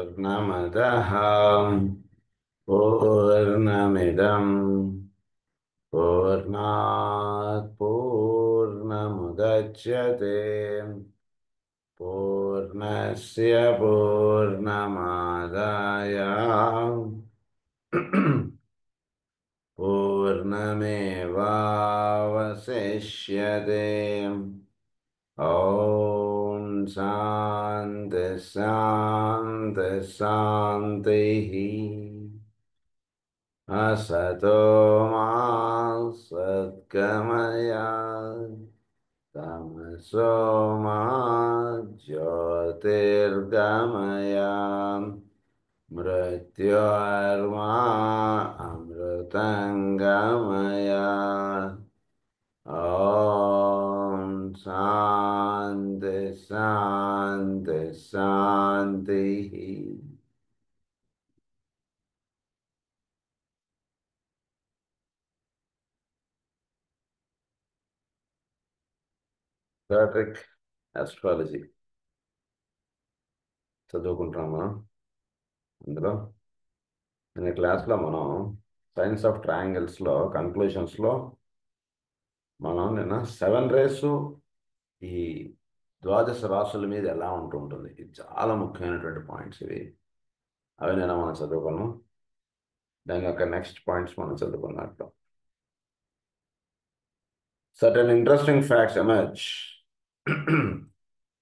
पूर्णमदः पूर्णमिदं पूर्णात् पूर्णमुदच्यते पूर्णस्य पूर्णमादाय पूर्णमेवावशिष्यते। ॐ शान्ति शान्ति शान्तिः। असतो मा सद्गमय तमसो मा ज्योतिर्गमय मृत्योर्मा अमृतङ्गमय। ॐ शान्ति शान्ति शान्तिः। Patrick astrology చదువుకుంటున్నాం మనం. అందులో నిన్న క్లాస్లో మనం సైన్స్ ఆఫ్ ట్రయాంగిల్స్లో కన్క్లూషన్స్లో మనం నిన్న 7 రేసు ఈ ద్వాదశ రాసుల మీద ఎలా ఉంటుంటుంది, ఇది చాలా ముఖ్యమైనటువంటి పాయింట్స్ ఇవి. అవి నేను మనం చదువుకున్నాం. దాని యొక్క నెక్స్ట్ పాయింట్స్ మనం చదువుకున్నట్లు certain interesting facts emerge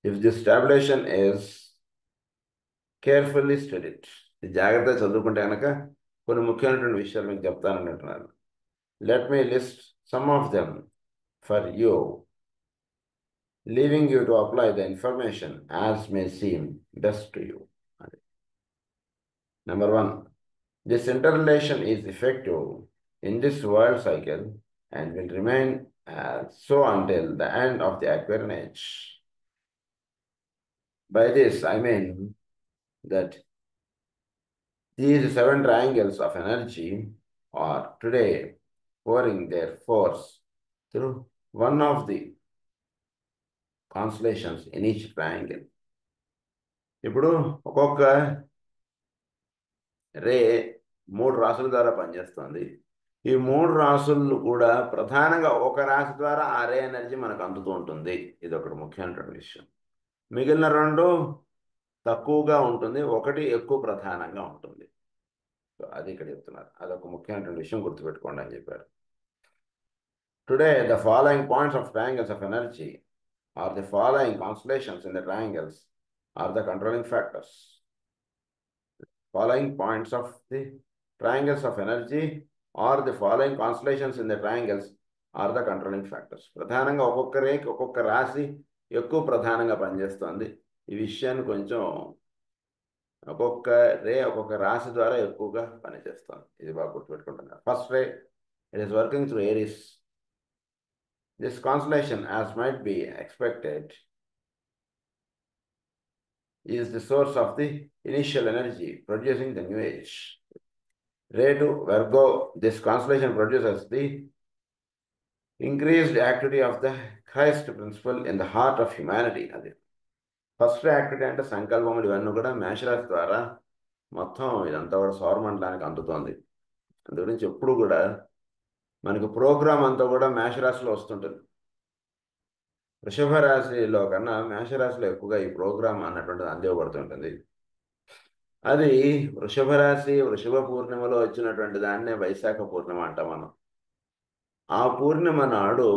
if this tabulation is carefully studied. ఇది జాగ్రత్తగా చదువుకుంటే కనుక కొన్ని ముఖ్యమైనటువంటి విషయాలు మీకు చెప్తానని అంటున్నాను. Let me list some of them for you, leaving you to apply the information as may seem best to you. Number 1, this interrelation is effective in this world cycle and will remain so until the end of the Aquarian age. By this I mean that these 7 triangles of energy are today pouring their force through one of the constellations in each triangle. ఇప్పుడు ఒక్కొక్క రే 3 రాసుల ద్వారా పనిచేస్తుంది. ఈ 3 రాసులు కూడా ప్రధానంగా ఒక రాశి ద్వారా ఆ రే ఎనర్జీ మనకు అందుతూ ఉంటుంది. ఇది ఒకటి ముఖ్యమైనటువంటి విషయం. మిగిలిన 2 తక్కువగా ఉంటుంది, 1 ఎక్కువ ప్రధానంగా ఉంటుంది. సో అది ఇక్కడ చెప్తున్నారు. అదొక ముఖ్యమైనటువంటి విషయం గుర్తుపెట్టుకోండి అని చెప్పారు. Today the following points of triangles of energy are the following constellations in the triangles are the controlling factors. Following points of the triangles of energy or the following constellations in the triangles are the controlling factors. ప్రధానంగా ఒక్కొక్క రేకి ఒక్కొక్క రాశి ఎక్కువ ప్రధానంగా పనిచేస్తుంది. ఈ విషయాన్ని కొంచెం ఒక్కొక్క రే ఒక్కొక్క రాశి ద్వారా ఎక్కువగా పనిచేస్తుంది. ఇది బాగా గుర్తుపెట్టుకుంటున్నారు. First ray, it is working through Aries. This constellation, as might be expected, is the source of the initial energy producing the new age. Ray to Virgo, this constellation produces the increased activity of the Christ principle in the heart of humanity. అది first activity అంటే సంకల్పములు ఇవన్నీ కూడా మేషరాశి ద్వారా మొత్తం ఇదంతా కూడా సౌరమండలానికి అందుతోంది. అందు గురించి ఎప్పుడు కూడా మనకు ప్రోగ్రామ్ అంతా కూడా మేషరాశిలో వస్తుంటుంది. వృషభ రాశిలో కన్నా మేషరాశిలో ఎక్కువగా ఈ ప్రోగ్రామ్ అన్నటువంటిది అందివ్వబడుతుంటుంది. అది వృషభ రాశి వృషభ పూర్ణిమలో వచ్చినటువంటి దాన్నే వైశాఖ పూర్ణిమ అంటాం మనం. ఆ పూర్ణిమ నాడు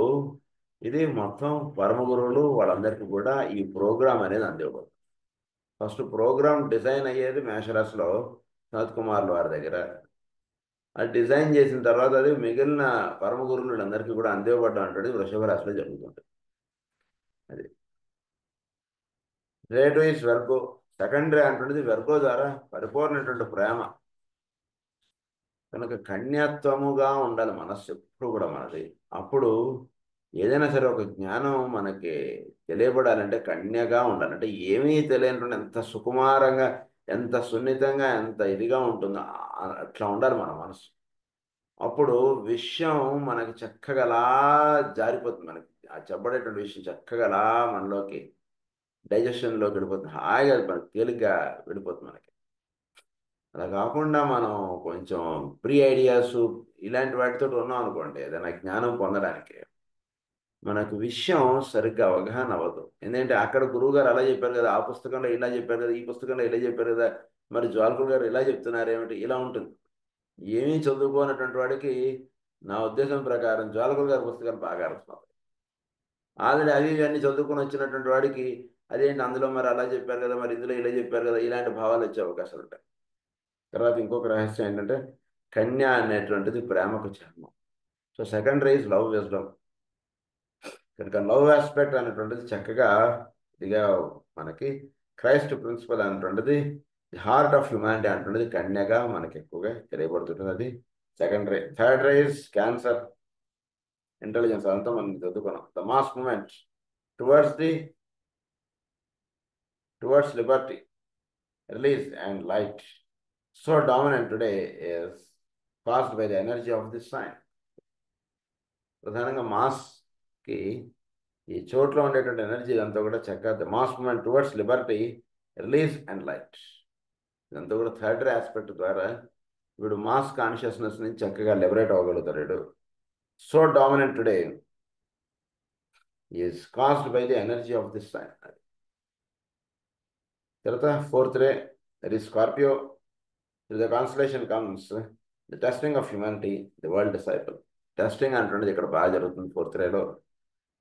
ఇది మొత్తం పరమ గురువులు వాళ్ళందరికీ కూడా ఈ ప్రోగ్రామ్ అనేది అందివ్వబడుతుంది. ఫస్ట్ ప్రోగ్రామ్ డిజైన్ అయ్యేది మేషరాశిలో సనత్ కుమార్ల వారి దగ్గర. అది డిజైన్ చేసిన తర్వాత అది మిగిలిన పరమ గురువులందరికీ కూడా అందివ్వబడడం అంటే వృషభ రాశిలో జరుగుతుంది. అది ray two is Virgo. Second ray అంటున్నది వెర్గో ద్వారా పరిపూర్ణటువంటి ప్రేమ. కనుక కన్యాత్వముగా ఉండాలి మనస్సు ఎప్పుడు కూడా మనది. అప్పుడు ఏదైనా సరే ఒక జ్ఞానం మనకి తెలియబడాలంటే కన్యగా ఉండాలంటే ఏమీ తెలియనటువంటి ఎంత సుకుమారంగా ఎంత సున్నితంగా ఎంత ఇదిగా ఉంటుందో అట్లా ఉండాలి మన మనసు. అప్పుడు విషయం మనకి చక్కగా అలా జారిపోతుంది. మనకి ఆ చెప్పబడేటువంటి విషయం చక్కగా అలా మనలోకి డైజెషన్లోకి వెళ్ళిపోతుంది. హాయిగా మనకి తేలిగ్గా వెళ్ళిపోతుంది మనకి. అలా కాకుండా మనం కొంచెం ప్రీ ఐడియాస్ ఇలాంటి వాటితో ఉన్నాం అనుకోండి, ఏదైనా జ్ఞానం పొందడానికి మనకు విషయం సరిగ్గా అవగాహన అవ్వదు. ఎందుకంటే అక్కడ గురువు గారు అలా చెప్పారు కదా, ఆ పుస్తకంలో ఇలా చెప్పారు కదా, ఈ పుస్తకంలో ఇలా చెప్పారు కదా, మరి జ్వాలకులు గారు ఇలా చెప్తున్నారు ఏమిటి, ఇలా ఉంటుంది. ఏమీ చదువుకోనటువంటి వాడికి నా ఉద్దేశం ప్రకారం జ్వాలకులు గారి పుస్తకాలు బాగా అర్థమవుతాయి. ఆల్రెడీ అవి ఇవన్నీ చదువుకొని వచ్చినటువంటి వాడికి అదేంటి అందులో మరి అలా చెప్పారు కదా, మరి ఇందులో ఇలా చెప్పారు కదా, ఇలాంటి భావాలు వచ్చే అవకాశాలు ఉంటాయి. తర్వాత ఇంకొక రహస్యం ఏంటంటే కన్య అనేటువంటిది ప్రేమకు చిహ్నం. So second rays love wisdom. కనుక లవ్ ఆస్పెక్ట్ అనేటువంటిది చక్కగా ఇదిగా మనకి క్రైస్ట్ ప్రిన్సిపల్ అనేటువంటిది ది హార్ట్ ఆఫ్ హ్యుమానిటీ అనేటువంటిది కన్యగా మనకి ఎక్కువగా తెలియబడుతుంటుంది. అది second rays. Third rays cancer intelligence, అంతా మనం చదువుకున్నాం. The mass movement towards the towards liberty, release and light, so dominant today is caused by the energy of this sign. ప్రధానంగా మాస్కి ఈ చోట్లో ఉండేటువంటి ఎనర్జీ ఇదంతా కూడా చక్కగా mass movement towards liberty, release and light, ఇదంతా కూడా థర్డ్ ఆస్పెక్ట్ ద్వారా వీడు మాస్ కాన్షియస్నెస్ నుంచి చక్కగా లిబరేట్ అవ్వగలుగుతాడు. వీడు so dominant today is caused by the energy of this sign. తర్వాత fourth ray that is Scorpio. The constellation comes the testing of humanity, the world disciple. Testing అంటున్నది ఇక్కడ బాగా జరుగుతుంది ఫోర్త్ రేలో,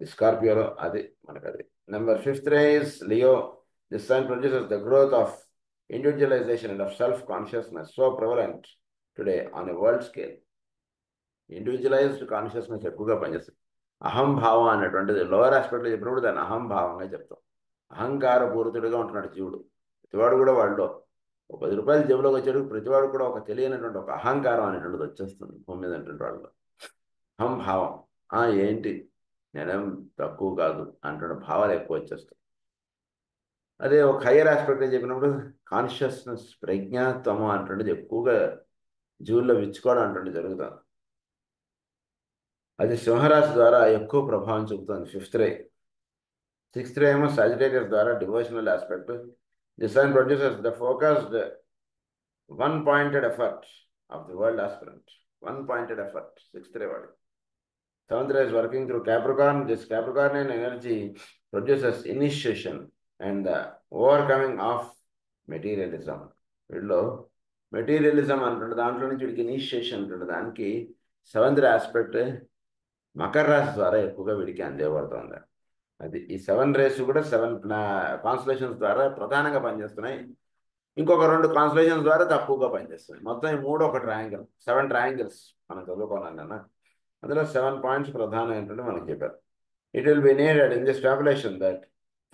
స్కార్పియోలో. అది మనకు అది. Number fifth ray is Leo. This sign produces the growth of individualisation and of self consciousness so prevalent today on a world scale. Individualised consciousness ఎక్కువగా పనిచేస్తుంది. అహంభావం అనేటువంటిది లోవర్ ఆస్పెక్ట్లో చెప్పినప్పుడు దాన్ని అహంభావంగా చెప్తాం. అహంకార పూరితుడిగా ఉంటున్నాడు జీవుడు. ప్రతివాడు కూడా వాడిలో ఒక 10 రూపాయలు జేబులోకి వచ్చాడు, ప్రతివాడు కూడా ఒక తెలియనటువంటి ఒక అహంకారం అనేటువంటిది వచ్చేస్తుంది భూమి మీద అనేటువంటి వాళ్ళలో. అహంభావం, ఏంటి నేనేం తక్కువ కాదు అంటున్న భావాలు ఎక్కువ వచ్చేస్తాయి. అదే ఒక హయ్యర్ ఆస్పెక్ట్ చెప్పినప్పుడు కాన్షియస్నెస్, ప్రజ్ఞాత్వము అంటున్నది ఎక్కువగా జీవుల్లో విచ్చుకోవడం అంటున్నది జరుగుతుంది. అది సింహరాశి ద్వారా ఎక్కువ ప్రభావం చూపుతుంది ఫిఫ్త్ రే. సిక్స్త్ రే ఏమో సాజిటేరియస్ ద్వారా devotional aspect. This sign produces the focused one pointed effort of the world aspirant. One pointed effort sixth ray వాడు. Seventh ray is working through Capricorn. This Capricornian energy produces initiation and the overcoming of materialism. వీటిలో materialism అంటుండే దాంట్లో నుంచి వీడికి initiation అంటుండే దానికి seventh aspect Makar రాశి ద్వారా ఎక్కువగా వీడికి అందేయబడుతుంది. అది ఈ 7 రేస్ కూడా 7 కాన్స్టలేషన్స్ ద్వారా ప్రధానంగా పనిచేస్తున్నాయి. ఇంకొక 2 కాన్స్టలేషన్స్ ద్వారా తక్కువగా పనిచేస్తున్నాయి. మొత్తం ఈ 3 ఒక ట్రయాంగిల్, 7 ట్రయాంగిల్స్ మనం చదువుకోవాలి అన్న. అందులో 7 పాయింట్స్ ప్రధానమైనటువంటి మనకి చెప్పారు. It will be needed in this tabulation that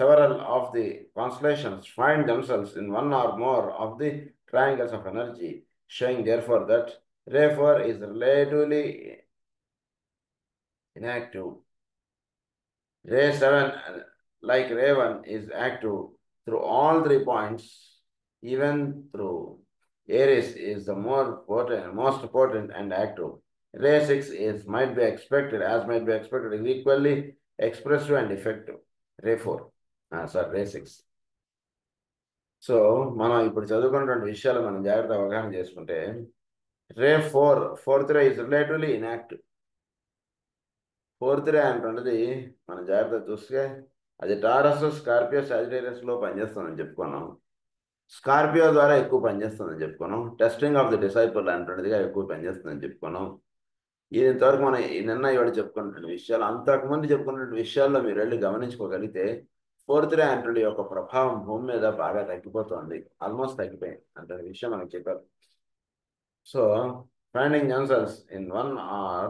several of the constellations find themselves in one or more of the triangles of energy, showing therefore that ray 4 is relatively inactive. Ray 7, like ray 1, is active through all 3 points, even through Aries is the most potent and active. Ray 6 might be expected, is equally expressive and effective. Ray 4, ray 6. So మనం ఇప్పుడు చదువుకున్నటువంటి విషయాలు మనం జాగ్రత్త అవగాహన చేసుకుంటే ray 4, fourth ray is relatively inactive. Fourth ray అంటున్నది మనం జాగ్రత్త చూస్తే అది టారస్, స్కార్పియో, సాజిటేరియస్లో పనిచేస్తుందని చెప్పుకున్నాం. స్కార్పియో ద్వారా ఎక్కువ పనిచేస్తుందని చెప్పుకున్నాం. టెస్టింగ్ ఆఫ్ ది డిసైపుల్ అంటున్నదిగా ఎక్కువ పనిచేస్తుందని చెప్పుకున్నాం. ఇంతవరకు మనం నిన్న ఇవాళ చెప్పుకున్నటువంటి విషయాలు, అంతకుముందు చెప్పుకున్నటువంటి విషయాల్లో మీరు వెళ్ళి గమనించుకోగలిగితే ఫోర్త్ రే అంటుడి యొక్క ప్రభావం భూమి మీద బాగా తగ్గిపోతుంది. ఆల్మోస్ట్ తగ్గిపోయింది అంటే విషయం మనకు చెప్పారు. So finding themselves in one or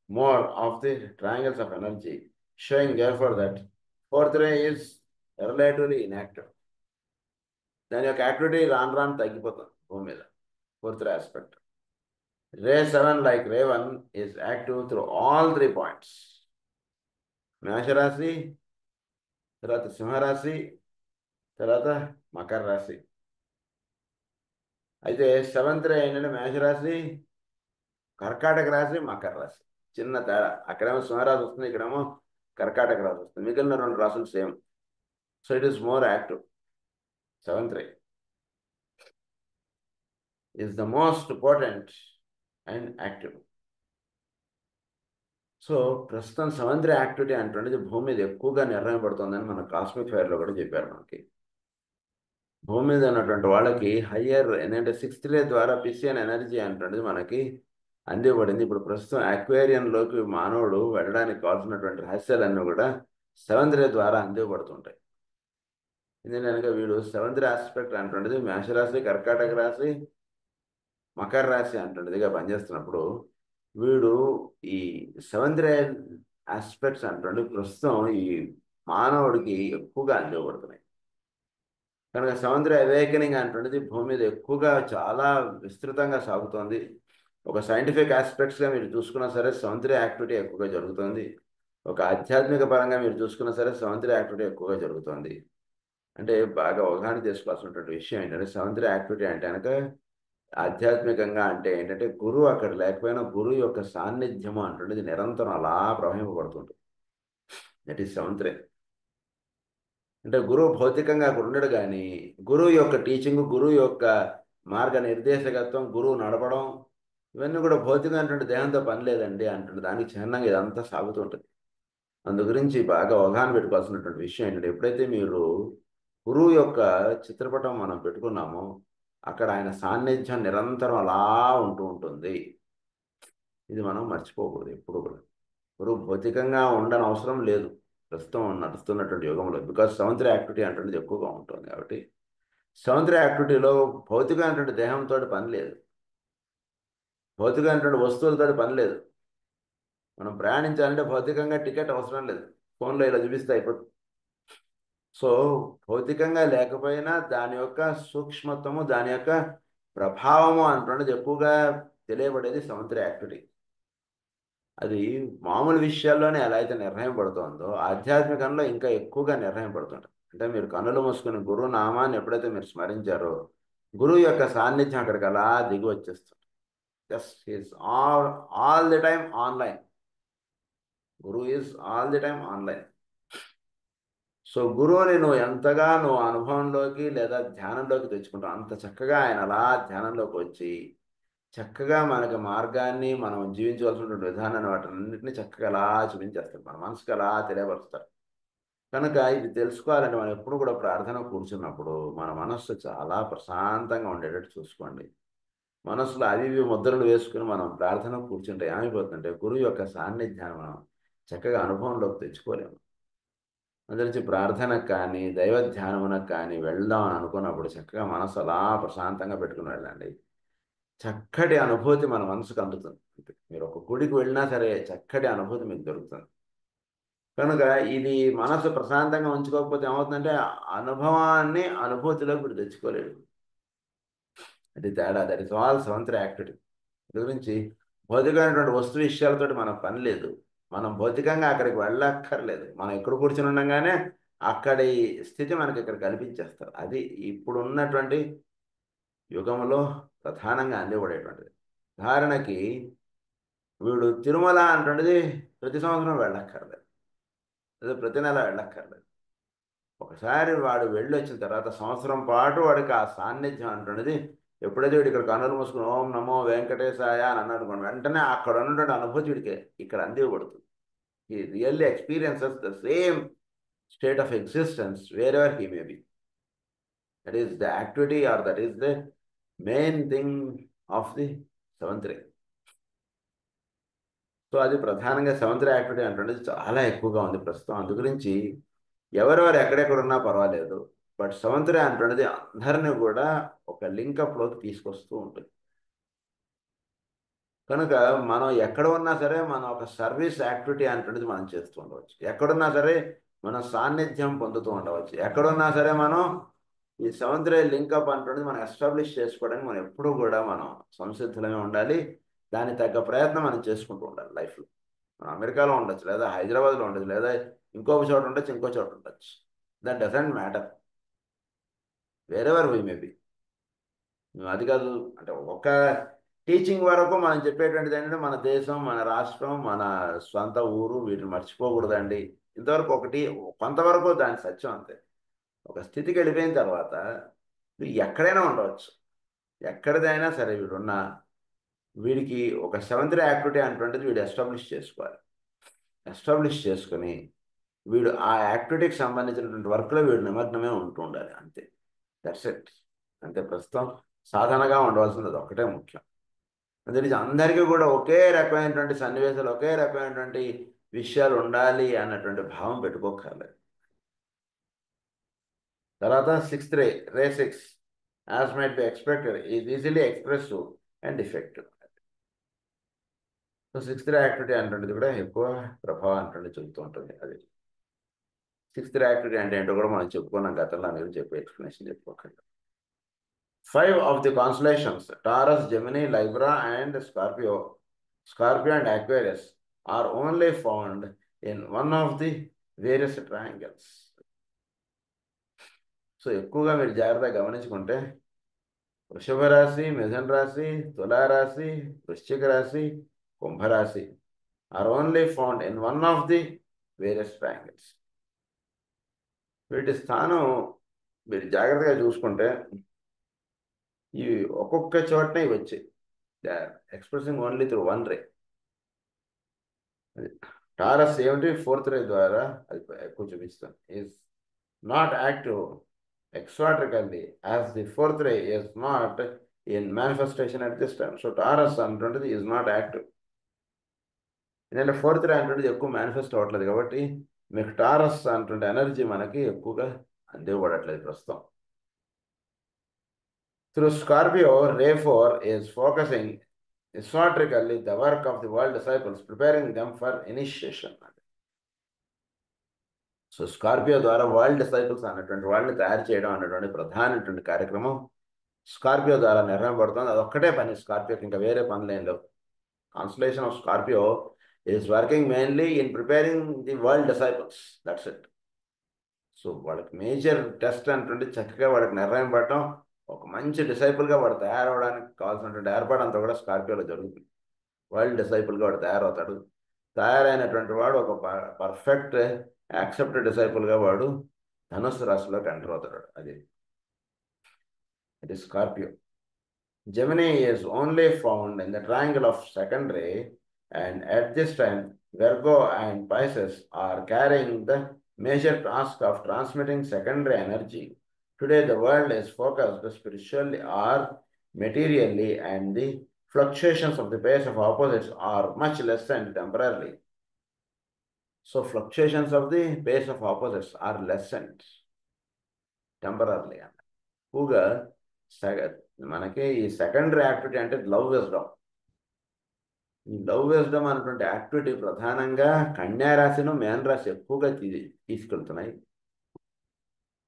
more of the triangles of energy, showing therefore that fourth ray is relatively inactive. దాని యొక్క యాక్టివిటీ రాను రాను తగ్గిపోతుంది భూమి మీద. Fourth ray aspect. Ray 7, like ray 1, is active through all 3 points. మేషరాశి, తర్వాత సింహరాశి, తర్వాత మకర రాశి. అయితే 7th రే ఏంటంటే మేషరాశి, కర్కాటక రాశి, మకర రాశి. చిన్న తేడా, అక్కడేమో సింహరాశి వస్తుంది, ఇక్కడేమో కర్కాటక రాశి వస్తుంది. మిగిలిన 2 రాశులు same. So it is more active 7th ray. Is the most important and active. So ప్రస్తుతం సముద్ర యాక్టివిటీ అంటున్నది భూమి మీద ఎక్కువగా నిర్ణయపడుతుందని మన కాస్మిక్ ఫైర్లో కూడా చెప్పారు మనకి. భూమి మీద ఉన్నటువంటి వాళ్ళకి హయ్యర్ ఏంటంటే సిక్స్త్ లే ద్వారా పిసియన్ ఎనర్జీ అంటున్నది మనకి అందివ్వబడింది. ఇప్పుడు ప్రస్తుతం అక్వేరియంలోకి మానవుడు వెళ్ళడానికి కావాల్సినటువంటి రహస్యాలన్నీ కూడా సెవెంత్ రే ద్వారా అందివ్వబడుతుంటాయి. ఎందుకంటే వీడు సెవెంత్ రే ఆస్పెక్ట్ అంటున్నది మేషరాశి, కర్కాటక రాశి, మకర రాశి అంటున్నదిగా పనిచేస్తున్నప్పుడు వీడు ఈ సెవెంత్ రే ఆస్పెక్ట్స్ అంటుండే ప్రస్తుతం ఈ మానవుడికి ఎక్కువగా అందివ్వబడుతున్నాయి. కనుక సముద్ర అవేకనింగ్ అంటున్నది భూమి మీద ఎక్కువగా చాలా విస్తృతంగా సాగుతోంది. ఒక సైంటిఫిక్ ఆస్పెక్ట్స్గా మీరు చూసుకున్నా సరే సముద్ర యాక్టివిటీ ఎక్కువగా జరుగుతుంది. ఒక ఆధ్యాత్మిక పరంగా మీరు చూసుకున్నా సరే సముద్ర యాక్టివిటీ ఎక్కువగా జరుగుతుంది. అంటే బాగా అవగాహన చేసుకోవాల్సినటువంటి విషయం ఏంటంటే సముద్ర యాక్టివిటీ అంటే కనుక ఆధ్యాత్మికంగా అంటే ఏంటంటే గురువు అక్కడ లేకపోయినా గురువు యొక్క సాన్నిధ్యము అంటున్నది నిరంతరం అలా ప్రవహింపబడుతుంది. దట్ ఈస్ సెవెంత్ రే. అంటే గురువు భౌతికంగా అక్కడ ఉండడు, కానీ గురువు యొక్క టీచింగ్, గురువు యొక్క మార్గ నిర్దేశకత్వం, గురువు నడపడం ఇవన్నీ కూడా భౌతికమైనటువంటి దేహంతో పని లేదండి అంటుంది. దానికి చిహ్నంగా ఇదంతా సాగుతుంటుంది. అందు గురించి బాగా అవగాహన పెట్టుకోవాల్సినటువంటి విషయం ఏంటంటే ఎప్పుడైతే మీరు గురువు యొక్క చిత్రపటం మనం పెట్టుకున్నామో అక్కడ ఆయన సాన్నిధ్యం నిరంతరం అలా ఉంటూ ఉంటుంది. ఇది మనం మర్చిపోకూడదు ఎప్పుడు కూడా. గురువు భౌతికంగా ఉండని అవసరం లేదు ప్రస్తుతం నడుస్తున్నటువంటి యుగంలో. బికాజ్ సముద్ర యాక్టివిటీ అంటే ఎక్కువగా ఉంటుంది కాబట్టి సముద్ర యాక్టివిటీలో భౌతికమైనటువంటి దేహంతో పని లేదు, భౌతికమైనటువంటి వస్తువులతో పని లేదు. మనం ప్రయాణించాలంటే భౌతికంగా టికెట్ అవసరం లేదు, ఫోన్లో ఇలా చూపిస్తే అయిపోతుంది. సో భౌతికంగా లేకపోయినా దాని యొక్క సూక్ష్మత్వము, దాని యొక్క ప్రభావము అంటున్నది ఎక్కువగా తెలియబడేది సముద్ర యాక్టివిటీ. అది మామూలు విషయాల్లోనే ఎలా అయితే నిర్ణయం పడుతుందో ఆధ్యాత్మికంలో ఇంకా ఎక్కువగా నిర్ణయం పడుతుంటుంది. అంటే మీరు కన్నులు మూసుకుని గురువు నామాన్ని ఎప్పుడైతే మీరు స్మరించారో గురువు యొక్క సాన్నిధ్యం అక్కడికి అలా దిగి వచ్చేస్తుంది. Just is all the time online. గురువు is all the time online. So గురువుని నువ్వు అనుభవంలోకి లేదా ధ్యానంలోకి తెచ్చుకుంటావు అంత చక్కగా ఆయన అలా ధ్యానంలోకి వచ్చి చక్కగా మనకి మార్గాన్ని, మనం జీవించవలసినటువంటి విధానాన్ని వాటిన్నింటినీ చక్కగా అలా చూపించేస్తారు, మన మనసుకు అలా తెలియపరుస్తారు. కనుక ఇది తెలుసుకోవాలంటే మనం ఎప్పుడు కూడా ప్రార్థన కూర్చున్నప్పుడు మన మనస్సు చాలా ప్రశాంతంగా ఉండేటట్టు చూసుకోండి. మనసులో అవి ఇవి ముద్రలు వేసుకుని మనం ప్రార్థన కూర్చుంటే ఏమైపోతుందంటే గురువు యొక్క సాన్నిధ్యాన్ని మనం చక్కగా అనుభవంలోకి తెచ్చుకోలేము. అందులోంచి ప్రార్థనకు కానీ దైవ ధ్యానమునకు కానీ వెళ్దాం అని అనుకున్నప్పుడు చక్కగా మనసు అలా ప్రశాంతంగా పెట్టుకుని వెళ్ళండి. చక్కటి అనుభూతి మన మనసుకు అందుతుంది. మీరు ఒక గుడికి వెళ్ళినా సరే చక్కటి అనుభూతి మీకు దొరుకుతుంది. కనుక ఇది మనసు ప్రశాంతంగా ఉంచుకోకపోతే ఏమవుతుందంటే అనుభవాన్ని అనుభూతిలోకి మీరు తెచ్చుకోలేడు. అది తేడా. దట్ ఇస్ ఆల్ సమంత్ర యాక్టివిటీ. ఇది గురించి భౌతికమైనటువంటి వస్తు విషయాలతో మనకు పని లేదు. మనం భౌతికంగా అక్కడికి వెళ్ళక్కర్లేదు. మనం ఎక్కడ కూర్చొని ఉండగానే అక్కడి స్థితి మనకి ఇక్కడ కల్పించేస్తారు. అది ఇప్పుడు ఉన్నటువంటి యుగంలో ప్రధానంగా అందివ్వబడేటువంటిది. ఉదాహరణకి వీడు తిరుమల అంటున్నది ప్రతి సంవత్సరం వెళ్ళక్కర్లేదు, లేదా ప్రతి నెల వెళ్ళక్కర్లేదు. ఒకసారి వాడు వెళ్ళి వచ్చిన తర్వాత సంవత్సరం పాటు వాడికి ఆ సాన్నిధ్యం అంటున్నది ఎప్పుడైతే వీడు ఇక్కడ కన్నులు మూసుకుని ఓం నమో వెంకటేశాయ అని అన్నాడు అనుకోండి, వెంటనే అక్కడ ఉన్నటువంటి అనుభూతి వీడికి ఇక్కడ అందివ్వబడుతుంది. ఈ really experiences the same state of existence wear ever he may be. That is the activity are that is the main thing of the seventh ray. So అది ప్రధానంగా సెవెంత్ రే యాక్టివిటీ అంటున్నది చాలా ఎక్కువగా ఉంది ప్రస్తుతం. అందు గురించి ఎవరెవరు ఎక్కడెక్కడ ఉన్నా పర్వాలేదు, బట్ సెవెంత్ రే అంటున్నది అందరినీ కూడా ఒక లింకప్లోకి తీసుకొస్తూ ఉంటుంది. కనుక మనం ఎక్కడ ఉన్నా సరే మనం ఒక సర్వీస్ యాక్టివిటీ అంటున్నది మనం చేస్తూ ఉండవచ్చు. ఎక్కడున్నా సరే మనం సాన్నిధ్యం పొందుతూ ఉండవచ్చు. ఎక్కడున్నా సరే మనం ఈ సెవెంత్ రే లింకప్ అంటున్నది మనం ఎస్టాబ్లిష్ చేసుకోవడానికి మనం ఎప్పుడూ కూడా మనం సంసిద్ధులమే ఉండాలి. దానికి తగ్గ ప్రయత్నం మనం చేసుకుంటూ ఉండాలి లైఫ్లో. మనం అమెరికాలో ఉండొచ్చు, లేదా హైదరాబాద్లో ఉండొచ్చు, లేదా ఇంకొక చోట ఉండొచ్చు, ఇంకో చోట ఉండొచ్చు. That doesn't matter where ever we may be. అది కాదు అంటే ఒక టీచింగ్ వరకు మనం చెప్పేటువంటిది ఏంటంటే మన దేశం, మన రాష్ట్రం, మన స్వంత ఊరు వీటిని మర్చిపోకూడదండి. ఇంతవరకు ఒకటి కొంతవరకు దాని సత్యం అంతే. ఒక స్థితికి వెళ్ళిపోయిన తర్వాత నువ్వు ఎక్కడైనా ఉండవచ్చు. ఎక్కడిదైనా సరే వీడికి ఒక సెవెంత్ డే యాక్టివిటీ అటువంటిది వీడు ఎస్టాబ్లిష్ చేసుకోవాలి. ఎస్టాబ్లిష్ చేసుకుని వీడు ఆ యాక్టివిటీకి సంబంధించినటువంటి వర్క్లో వీడు నిమగ్నమే ఉంటూ ఉండాలి. అంతే, దట్స్ ఇట్. అంతే. ప్రస్తుతం సాధనగా ఉండవలసింది అది ఒక్కటే ముఖ్యం. అందుకే అందరికీ కూడా ఒకే రకమైనటువంటి సన్నివేశాలు, ఒకే రకమైనటువంటి విషయాలు ఉండాలి అన్నటువంటి భావం పెట్టుకోకర్లేదు. తర్వాత sixth ray 6 as might be expected is easily expressive and effective. So sixth ray activity అటువంటిది కూడా ఎక్కువ ప్రభావం అటువంటిది చూపుతూ ఉంటుంది. అది సిక్స్త్ రే యాక్టివిటీ అంటే ఏంటో కూడా మనం చెప్పుకున్నాం గతంలో, అనేది చెప్పి explanation చెప్పుకోకండి. 5 of the constellations, Taurus, Gemini, Libra, and Scorpio and Aquarius, are only found in one of the various triangles. So ఎక్కువగా మీరు జాగ్రత్తగా గమనించుకుంటే వృషభ రాశి, మిథున రాశి, తులారాశి, వృశ్చిక రాశి, కుంభరాశి are only found in one of the various triangles. వీటి స్థానం మీరు జాగ్రత్తగా చూసుకుంటే ఇవి ఒక్కొక్క చోటనే ఇవి వచ్చాయి. ఎక్స్ప్రెసింగ్ ఓన్లీ త్రూ వన్ రే. టారస్ ఏమిటి, ఫోర్త్ రే ద్వారా అది ఎక్కువ చూపిస్తాం. Is not active exotically as the fourth ray is not in manifestation at this time. So Taurus అంటుంటుంది is not active. ఎందుకంటే ఫోర్త్ రే అంటుంటుంది ఎక్కువ మేనిఫెస్ట్ అవ్వట్లేదు కాబట్టి మీకు టారస్ అంటుండే ఎనర్జీ మనకి ఎక్కువగా అందివ్వబడట్లేదు ప్రస్తుతం. Through Scorpio, ray 4 is focusing exotically the work of the world disciples, preparing them for initiation. So Scorpio ద్వారా వరల్డ్ డిసైపుల్స్ అన్నటువంటి వాళ్ళని తయారు చేయడం అన్నటువంటి ప్రధానటువంటి కార్యక్రమం స్కార్పియో ద్వారా నిర్వహింపబడుతుంది. అదొక్కటే పని స్కార్పియోకి, ఇంకా వేరే పనులు ఏం లేవు. Constellation of Scorpio is working mainly in preparing the world disciples, that's it. So వాళ్ళకి మేజర్ టెస్ట్ అంటుంటే చక్కగా వాళ్ళకి నిర్వహింపడటం, ఒక మంచి డిసైపుల్గా వాడు తయారవడానికి కావాల్సినటువంటి ఏర్పాటు అంతా కూడా స్కార్పియోలో జరుగుతుంది. వరల్డ్ డిసైపుల్గా వాడు తయారవుతాడు. తయారైనటువంటి వాడు ఒక పర్ఫెక్ట్ యాక్సెప్టెడ్ డిసైపుల్గా వాడు ధనుస్సు రాశిలోకి ఎంటర్ అవుతాడు. అది Scorpio. Gemini is only found in the triangle of second ray, and at this time Virgo and Pisces are carrying the major task of transmitting second ray energy. Today the world is focused spiritually or materially, and the fluctuations of the pace of opposites are much less and temporarily. So fluctuations of the pace of opposites are lessened temporarily. ఎక్కువగా మనకి ఈ secondary activity అంటే love wisdom. ఈ love wisdom అనేటువంటి activity ప్రధానంగా కన్యా రాశిను మేన రాశి ఎక్కువగా తీసుకెళ్తున్నాయి.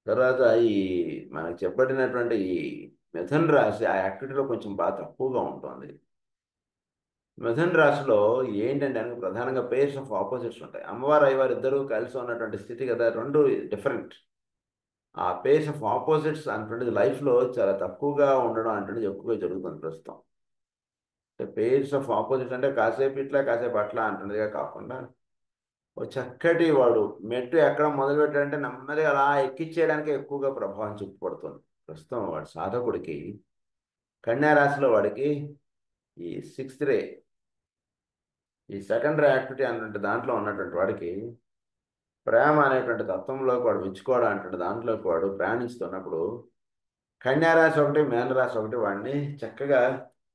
తర్వాత ఈ మనకు చెప్పబడినటువంటి ఈ మిథున రాశి ఆ యాక్టివిటీలో కొంచెం బాగా తక్కువగా ఉంటుంది. మిథున రాశిలో ఏంటంటే అందుకు ప్రధానంగా పేర్స్ ఆఫ్ ఆపోజిట్స్ ఉంటాయి. అమ్మవారు అయ్యవారు ఇద్దరు కలిసి ఉన్నటువంటి స్థితి కదా, రెండు డిఫరెంట్. ఆ పేస్ ఆఫ్ ఆపోజిట్స్ అంటుండేది లైఫ్లో చాలా తక్కువగా ఉండడం అంటుండేది ఎక్కువగా జరుగుతుంది ప్రస్తుతం. అంటే పేర్స్ ఆఫ్ ఆపోజిట్స్ అంటే కాసేపు ఇట్లా కాసేపు అట్లా అంటుండేదిగా కాకుండా ఓ చక్కటి వాడు మెట్టు ఎక్కడ మొదలుపెట్టాడంటే నెమ్మదిగా అలా ఎక్కించేయడానికి ఎక్కువగా ప్రభావం చూపబడుతుంది ప్రస్తుతం. వాడు సాధకుడికి కన్యా రాశిలో వాడికి ఈ సిక్స్త్ రే, ఈ సెకండ్ రే యాక్టివిటీ అన్నటువంటి దాంట్లో ఉన్నటువంటి వాడికి ప్రేమ అనేటువంటి తత్వంలోకి వాడు విచ్చుకోవడం అంటే దాంట్లోకి వాడు ప్రయాణిస్తున్నప్పుడు కన్యారాశి ఒకటి మేనరాశి ఒకటి వాడిని చక్కగా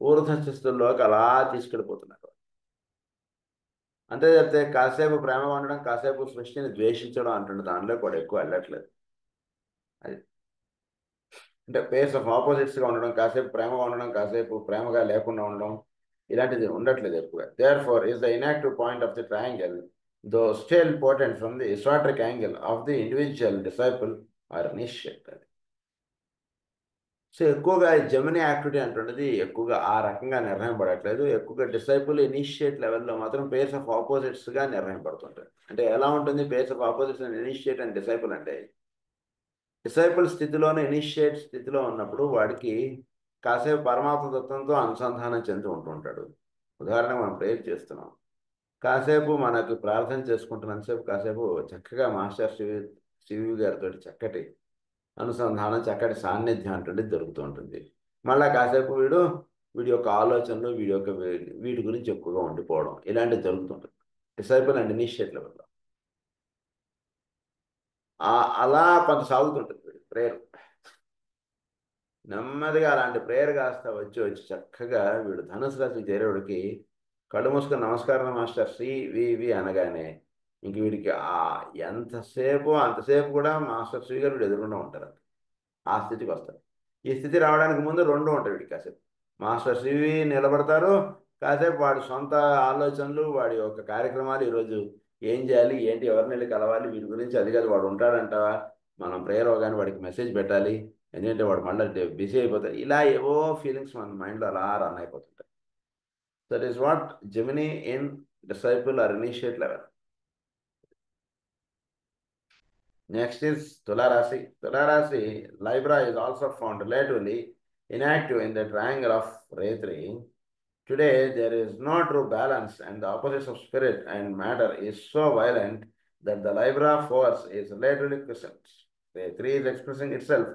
ఊర్ధస్థితుల్లోకి అలా తీసుకెళ్ళిపోతున్నారు. అంతే చెప్తే కాసేపు ప్రేమగా ఉండడం, కాసేపు సృష్టిని ద్వేషించడం అంటుండే దాంట్లోకి వాడు ఎక్కువ వెళ్ళట్లేదు. అది అంటే పేస్ ఆఫ్ ఆపోజిట్స్గా ఉండడం, కాసేపు ప్రేమగా ఉండడం, కాసేపు ప్రేమగా లేకుండా ఉండడం, ఇలాంటిది ఉండట్లేదు ఎక్కువగా. Therefore is the inactive point of the triangle, though still potent from the esoteric angle of the individual disciple or initiate. So ఎక్కువగా జెమిని యాక్టివిటీ అంటున్నది ఎక్కువగా ఆ రకంగా నిర్వహింపబడట్లేదు. ఎక్కువగా డిసైపుల్ ఇనిషియేట్ లెవెల్లో మాత్రం పేర్స్ ఆఫ్ ఆపోజిట్స్గా నిర్వహింపబడుతుంటాయి. అంటే ఎలా ఉంటుంది pairs of opposites and initiate and disciple అంటే, డిసైపుల్ స్థితిలోనే ఇనిషియేట్ స్థితిలో ఉన్నప్పుడు వాడికి కాసేపు పరమాత్మ తత్వంతో అనుసంధానం చెంది ఉంటుంటాడు. ఉదాహరణకు మనం ప్రేయర్ చేస్తున్నాం, కాసేపు మనకు ప్రార్థన చేసుకుంటున్నంతసేపు కాసేపు చక్కగా మాస్టర్ శివి గారితో చక్కటి అనుసంధానం, చక్కటి సాన్నిధ్యం అంటుండే దొరుకుతూ ఉంటుంది. మళ్ళా కాసేపు వీడి యొక్క ఆలోచనలు వీటి గురించి ఎక్కువగా ఉండిపోవడం ఇలాంటివి జరుగుతుంటుంది డిసైపుల్ అండ్ ఇనిషియేట్ లెవెల్లో. అలా కొంత సాగుతుంటుంది ప్రేయర్. నెమ్మదిగా అలాంటి ప్రేయర్ కాస్త వచ్చి వచ్చి చక్కగా వీడు ధనుసు రాశి చేరేవాడికి కళ్ళు మూసుకొని నమస్కారం మాస్టర్ శ్రీ వి అనగానే ఇంక వీడికి ఎంతసేపు అంతసేపు కూడా మాస్టర్ శ్రీ గారు వీడు ఎదురుకుండా ఉంటారు. ఆ స్థితికి వస్తారు. ఈ స్థితి రావడానికి ముందు రెండు ఉంటాయి వీడికి. కాసేపు మాస్టర్ శ్రీవి నిలబడతారు, కాసేపు వాడి సొంత ఆలోచనలు వాడి యొక్క కార్యక్రమాలు, ఈరోజు ఏం చేయాలి ఏంటి ఎవరిని వెళ్ళి కలవాలి వీటి గురించి, అది కాదు వాడు ఉంటాడంటావా, మనం ప్రేయర్ అవగానే వాడికి మెసేజ్ పెట్టాలి ఎందుకంటే వాడు మళ్ళీ బిజీ అయిపోతాడు, ఇలా ఏవో ఫీలింగ్స్ మన మైండ్లో అలా రన్ అయిపోతుంటాయి. That is what Gemini in disciple or initiate level. Next is Tularasi. Tularasi, Libra is also found relatively inactive in the triangle of Retri. Today, there is no true balance, and the opposites of spirit and matter is so violent that the Libra force is relatively quiescent. Retri is expressing itself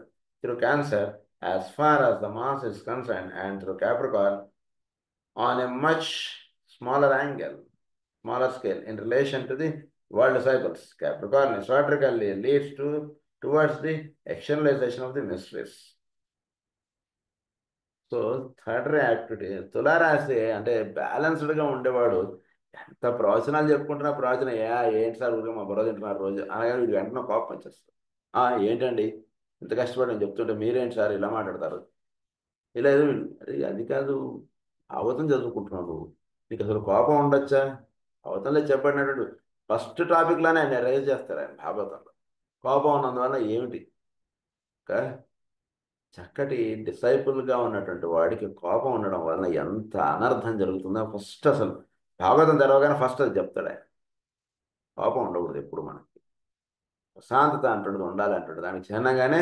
through Cancer as far as the mass is concerned, and through Capricorn on a much smaller angle, smaller scale in relation to the world disciples. Capricorn historically leads towards the externalization of the mysteries. So third activity తులారాశి అంటే బ్యాలెన్స్డ్గా ఉండేవాడు. ఎంత ప్రవచనాలు చెప్పుకుంటున్నా ప్రవచనం ఏంటి sir ఊరికే మా బుర్ర తింటున్నారు రోజు అనగానే వీడు వెంటనే కోపం వచ్చేస్తారు. ఏంటండి ఇంత కష్టపడి నేను చెప్తుంటే మీరేంటి సార్ ఇలా మాట్లాడతారు, ఇలా ఏదో అది కాదు, అవతం చదువుకుంటున్నావు నువ్వు, నీకు అసలు కోపం ఉండొచ్చా? అవతంలో చెప్పబడినటువంటి ఫస్ట్ టాపిక్లోనే ఆయన రైజ్ చేస్తారు ఆయన భాగవతంలో. కోపం ఉన్నందువల్ల ఏమిటి? చక్కటి డిసైపుల్గా ఉన్నటువంటి వాడికి కోపం ఉండడం వలన ఎంత అనర్థం జరుగుతుందో ఫస్ట్ అసలు భాగవతం తెరవగానే ఫస్ట్ అది చెప్తాడు ఆయన. కోపం ఉండకూడదు ఎప్పుడు మనకి, ప్రశాంతత అంటున్నది ఉండాలి అంటాడు. దానికి చిన్నగానే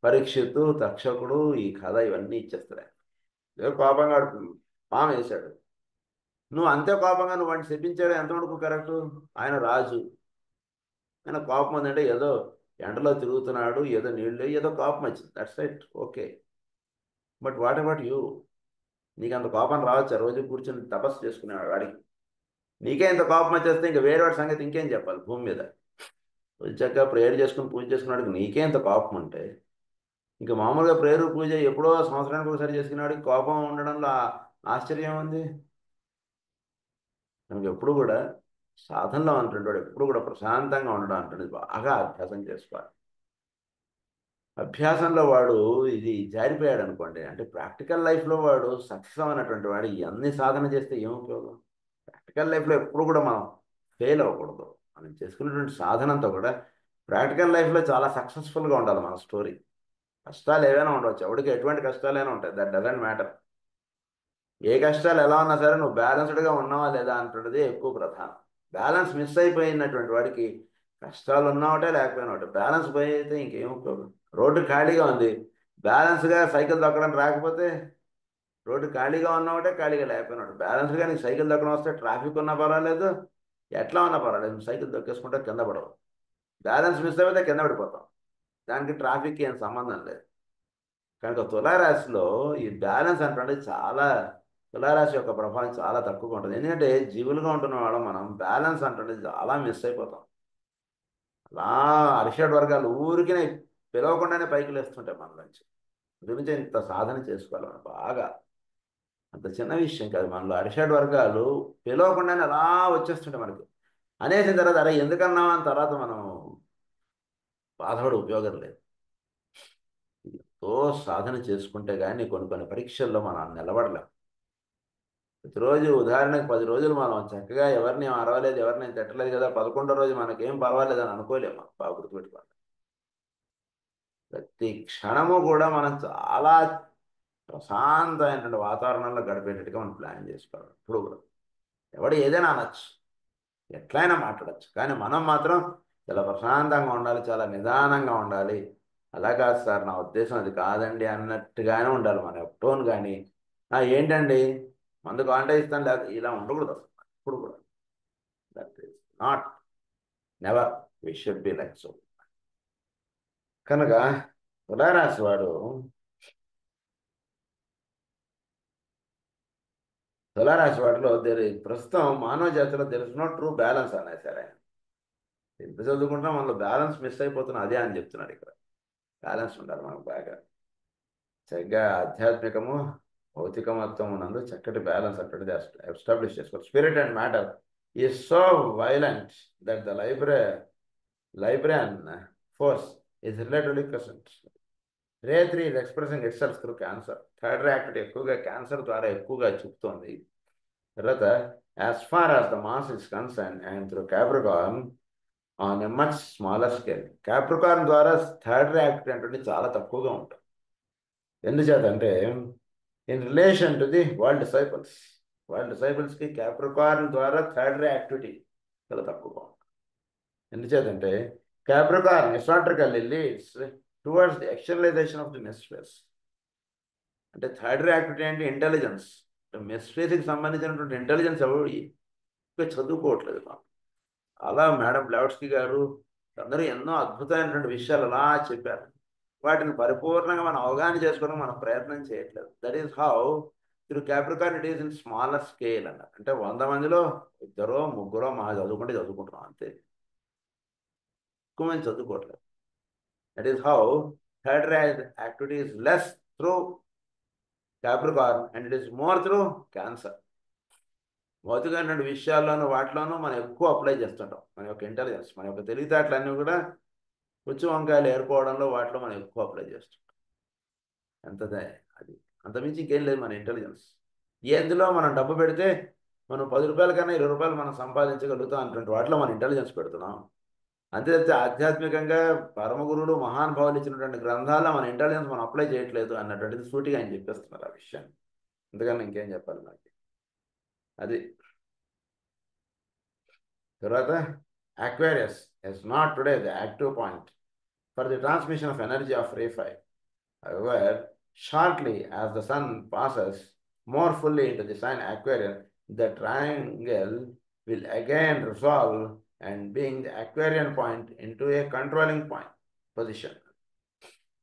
పరీక్షిత్తు తక్షకుడు ఈ కథ ఇవన్నీ ఇచ్చేస్తాడు ఆయన. ఏదో కోపంగా పాము వేశాడు, నువ్వు అంతే కోపంగా నువ్వు వాడిని శపించాడు ఎంతవరకు కరెక్టు? ఆయన రాజు, ఆయన కోపం ఉందంటే ఏదో ఎండలో తిరుగుతున్నాడు, ఏదో నీళ్ళు ఏదో కోపం వచ్చింది, that's right, okay. But what about you? నీకు అంత కోపం రావచ్చా? రోజు కూర్చొని తపస్సు చేసుకునేవాడు వాడికి నీకే ఇంత కోపం వచ్చేస్తే ఇంకా వేరే వాడి సంగతి ఇంకేం చెప్పాలి భూమి మీద? వచ్చాక ప్రేయర్ చేసుకుని పూజ చేసుకున్నాడికి నీకే ఇంత కోపం ఉంటే ఇంకా మామూలుగా ప్రేయర్ పూజ ఎప్పుడో సంవత్సరానికి ఒకసారి చేసుకునేవాడికి కోపం ఉండడంలో ఆశ్చర్యం ఉంది. మనకి ఎప్పుడు కూడా సాధనలో అంటుంటే వాడు ఎప్పుడు కూడా ప్రశాంతంగా ఉండడం అంటుంది బాగా అభ్యాసం చేసుకోవాలి. అభ్యాసంలో వాడు ఇది జారిపోయాడు అనుకోండి, అంటే ప్రాక్టికల్ లైఫ్లో వాడు సక్సెస్ అవ్వనటువంటి వాడు ఎన్ని సాధన చేస్తే ఏం ఉపయోగం? ప్రాక్టికల్ లైఫ్లో ఎప్పుడు కూడా మనం ఫెయిల్ అవ్వకూడదు. మనం చేసుకున్నటువంటి సాధనంతో కూడా ప్రాక్టికల్ లైఫ్లో చాలా సక్సెస్ఫుల్గా ఉండాలి మన స్టోరీ. కష్టాలు ఏవైనా ఉండవచ్చు, ఎవరికి ఎటువంటి కష్టాలైనా ఉంటాయి, దట్ డజంట్ మ్యాటర్. ఏ కష్టాలు ఎలా ఉన్నా సరే నువ్వు బ్యాలెన్స్డ్గా ఉన్నావా లేదా అంటున్నది ఎక్కువ ప్రధానం. బ్యాలెన్స్ మిస్ అయిపోయినటువంటి వాడికి కష్టాలు ఉన్నా ఒకటే లేకపోయినా ఒకటే, బ్యాలెన్స్ పోయితే ఇంకేం ఉపయోగం? రోడ్డు ఖాళీగా ఉంది, బ్యాలెన్స్గా సైకిల్ దొక్కడం రాకపోతే రోడ్డు ఖాళీగా ఉన్నా ఒకటే ఖాళీగా లేకపోయినా ఒకటే. బ్యాలెన్స్గా నీకు సైకిల్ దొక్కడం వస్తే ట్రాఫిక్ ఉన్నా పర్వాలేదు, ఎట్లా ఉన్నా పర్వాలేదు, నువ్వు సైకిల్ దొక్కేసుకుంటే కింద పడవు. బ్యాలెన్స్ మిస్ అయిపోతే కింద పడిపోతాం, దానికి ట్రాఫిక్కి ఏం సంబంధం లేదు. కనుక తులారాశిలో ఈ బ్యాలెన్స్ అంటే తులారాశి యొక్క ప్రభావం చాలా తక్కువగా ఉంటుంది. ఎందుకంటే జీవులుగా ఉంటున్న వాళ్ళం మనం బ్యాలెన్స్ అంటే చాలా మిస్ అయిపోతాం. అలా అరిషడ్ వర్గాలు ఊరికినే పిలవకుండానే పైకి లేస్తుంటాయి మన నుంచి. గురించి ఇంత సాధన చేసుకోవాలి మనం బాగా, అంత చిన్న విషయం కాదు. మనలో అరిషడ్ వర్గాలు పిలవకుండానే అలా వచ్చేస్తుంటాయి మనకి. అనేసిన తర్వాత అరే ఎందుకన్నామా అని తర్వాత మనం బాధపడే ఉపయోగం లేదు. ఎంతో సాధన చేసుకుంటే కానీ కొన్ని కొన్ని పరీక్షల్లో మనం నిలబడలేం. ప్రతిరోజు ఉదాహరణకు 10 రోజులు మనం చక్కగా ఎవరిని అరవలేదు ఎవరిని తిట్టలేదు కదా, 11వ రోజు మనకేం పర్వాలేదు అని అనుకోలేము. బాగా గుర్తుపెట్టుకోవాలి, ప్రతి క్షణము కూడా మనం చాలా ప్రశాంతమైనటువంటి వాతావరణంలో గడిపేటట్టుగా మనం ప్లాన్ చేసుకోవాలి. ఇప్పుడు కూడా ఎవడు ఏదైనా అనొచ్చు, ఎట్లయినా మాట్లాడచ్చు, కానీ మనం మాత్రం చాలా ప్రశాంతంగా ఉండాలి, చాలా నిదానంగా ఉండాలి. అలా కాదు సార్ నా ఉద్దేశం అది కాదండి అన్నట్టుగానే ఉండాలి మన టోన్. కానీ ఏంటండి మందు కాంటే ఇస్తాను లేదా ఇలా ఉండకూడదు అసలు ఇప్పుడు కూడా. That is not, never we should be like so. కనుక తులారాశి వాడు తులారాశి వాటిలో ప్రస్తుతం మానవ జాతిలో there is no true balance అన్నారు సరే. ఎంత చదువుకుంటున్నా మనలో బ్యాలెన్స్ మిస్ అయిపోతున్నా అదే అని చెప్తున్నాడు ఇక్కడ. బ్యాలెన్స్ ఉండాలి మనకు బాగా. చక్కగా ఆధ్యాత్మికము భౌతికమత్వం నందు చక్కటి బ్యాలెన్స్ అటువంటిది ఎస్టాబ్లిష్ చేసుకోవాలి. Spirit and matter is so violent that the Libran force is relatively present. Ray 3 is expressing itself through cancer. Third ray activity ఎక్కువగా క్యాన్సర్ ద్వారా ఎక్కువగా చూపుతోంది. తర్వాత as far as the mass is concern and through Capricorn on a much smaller scale. Capricorn ద్వారా third ray activity అంటే చాలా తక్కువగా ఉంటుంది. ఎందుచేతంటే in relation to the world డిసైపుల్స్కి క్యాప్రికార్న్ ద్వారా థర్డ్ రే యాక్టివిటీ చాలా తక్కువగా ఉంటుంది. ఎందుచేతంటే Capricorn esoterically leads towards the externalization of the mistress. అంటే థర్డ్ రే యాక్టివిటీ అంటే ఇంటెలిజెన్స్. మిస్ట్రెస్కి సంబంధించినటువంటి ఇంటెలిజెన్స్ ఎవరు ఇంకా చదువుకోవట్లేదు. అలా మేడం బ్లావట్స్కీ గారు అందరూ ఎన్నో అద్భుతమైనటువంటి విషయాలు అలా చెప్పారు. వాటిని పరిపూర్ణంగా మనం అవగాహన చేసుకోవడం మనం ప్రయత్నం చేయట్లేదు. That is how through Capricorn it is in smaller scale అన్నారు. అంటే 100 మందిలో 2 3 మా చదువుకుంటున్నాం అంతే, ఎక్కువ మంది చదువుకోవట్లేదు. That is how third ray activity is less through Capricorn and it is more through Cancer. భౌతికమైనటువంటి విషయాల్లోనూ వాటిలోనూ మనం ఎక్కువ అప్లై చేస్తుంటాం. మన యొక్క ఇంటెలిజెన్స్, మన యొక్క తెలివితేటలన్నీ కూడా పుచ్చు వంకాయలు ఏరుకోవడంలో వాటిలో మనం ఎక్కువ అప్లై చేస్తుంటాం. అంతదే అది, అంతమించి ఇంకేం లేదు మన ఇంటెలిజెన్స్. ఎందులో మనం డబ్బు పెడితే మనం 10 రూపాయల కన్నా 20 రూపాయలు మనం సంపాదించగలుగుతాం అటువంటి వాటిలో మన ఇంటెలిజెన్స్ పెడుతున్నాం. అంతే తప్పితే ఆధ్యాత్మికంగా పరమ గురువులు మహానుభావులు ఇచ్చినటువంటి గ్రంథాల్లో మన ఇంటెలిజెన్స్ మనం అప్లై చేయట్లేదు అన్నటువంటిది సూటిగా ఆయన చెప్పేస్తున్నారు ఆ విషయాన్ని. అందుకని ఇంకేం చెప్పాలి మనకి అది. తర్వాత Aquarius is not today the active point for the transmission of energy of ray 5. However, shortly as the sun passes more fully into the sign Aquarius, the triangle will again resolve and being the Aquarian point into a controlling point position.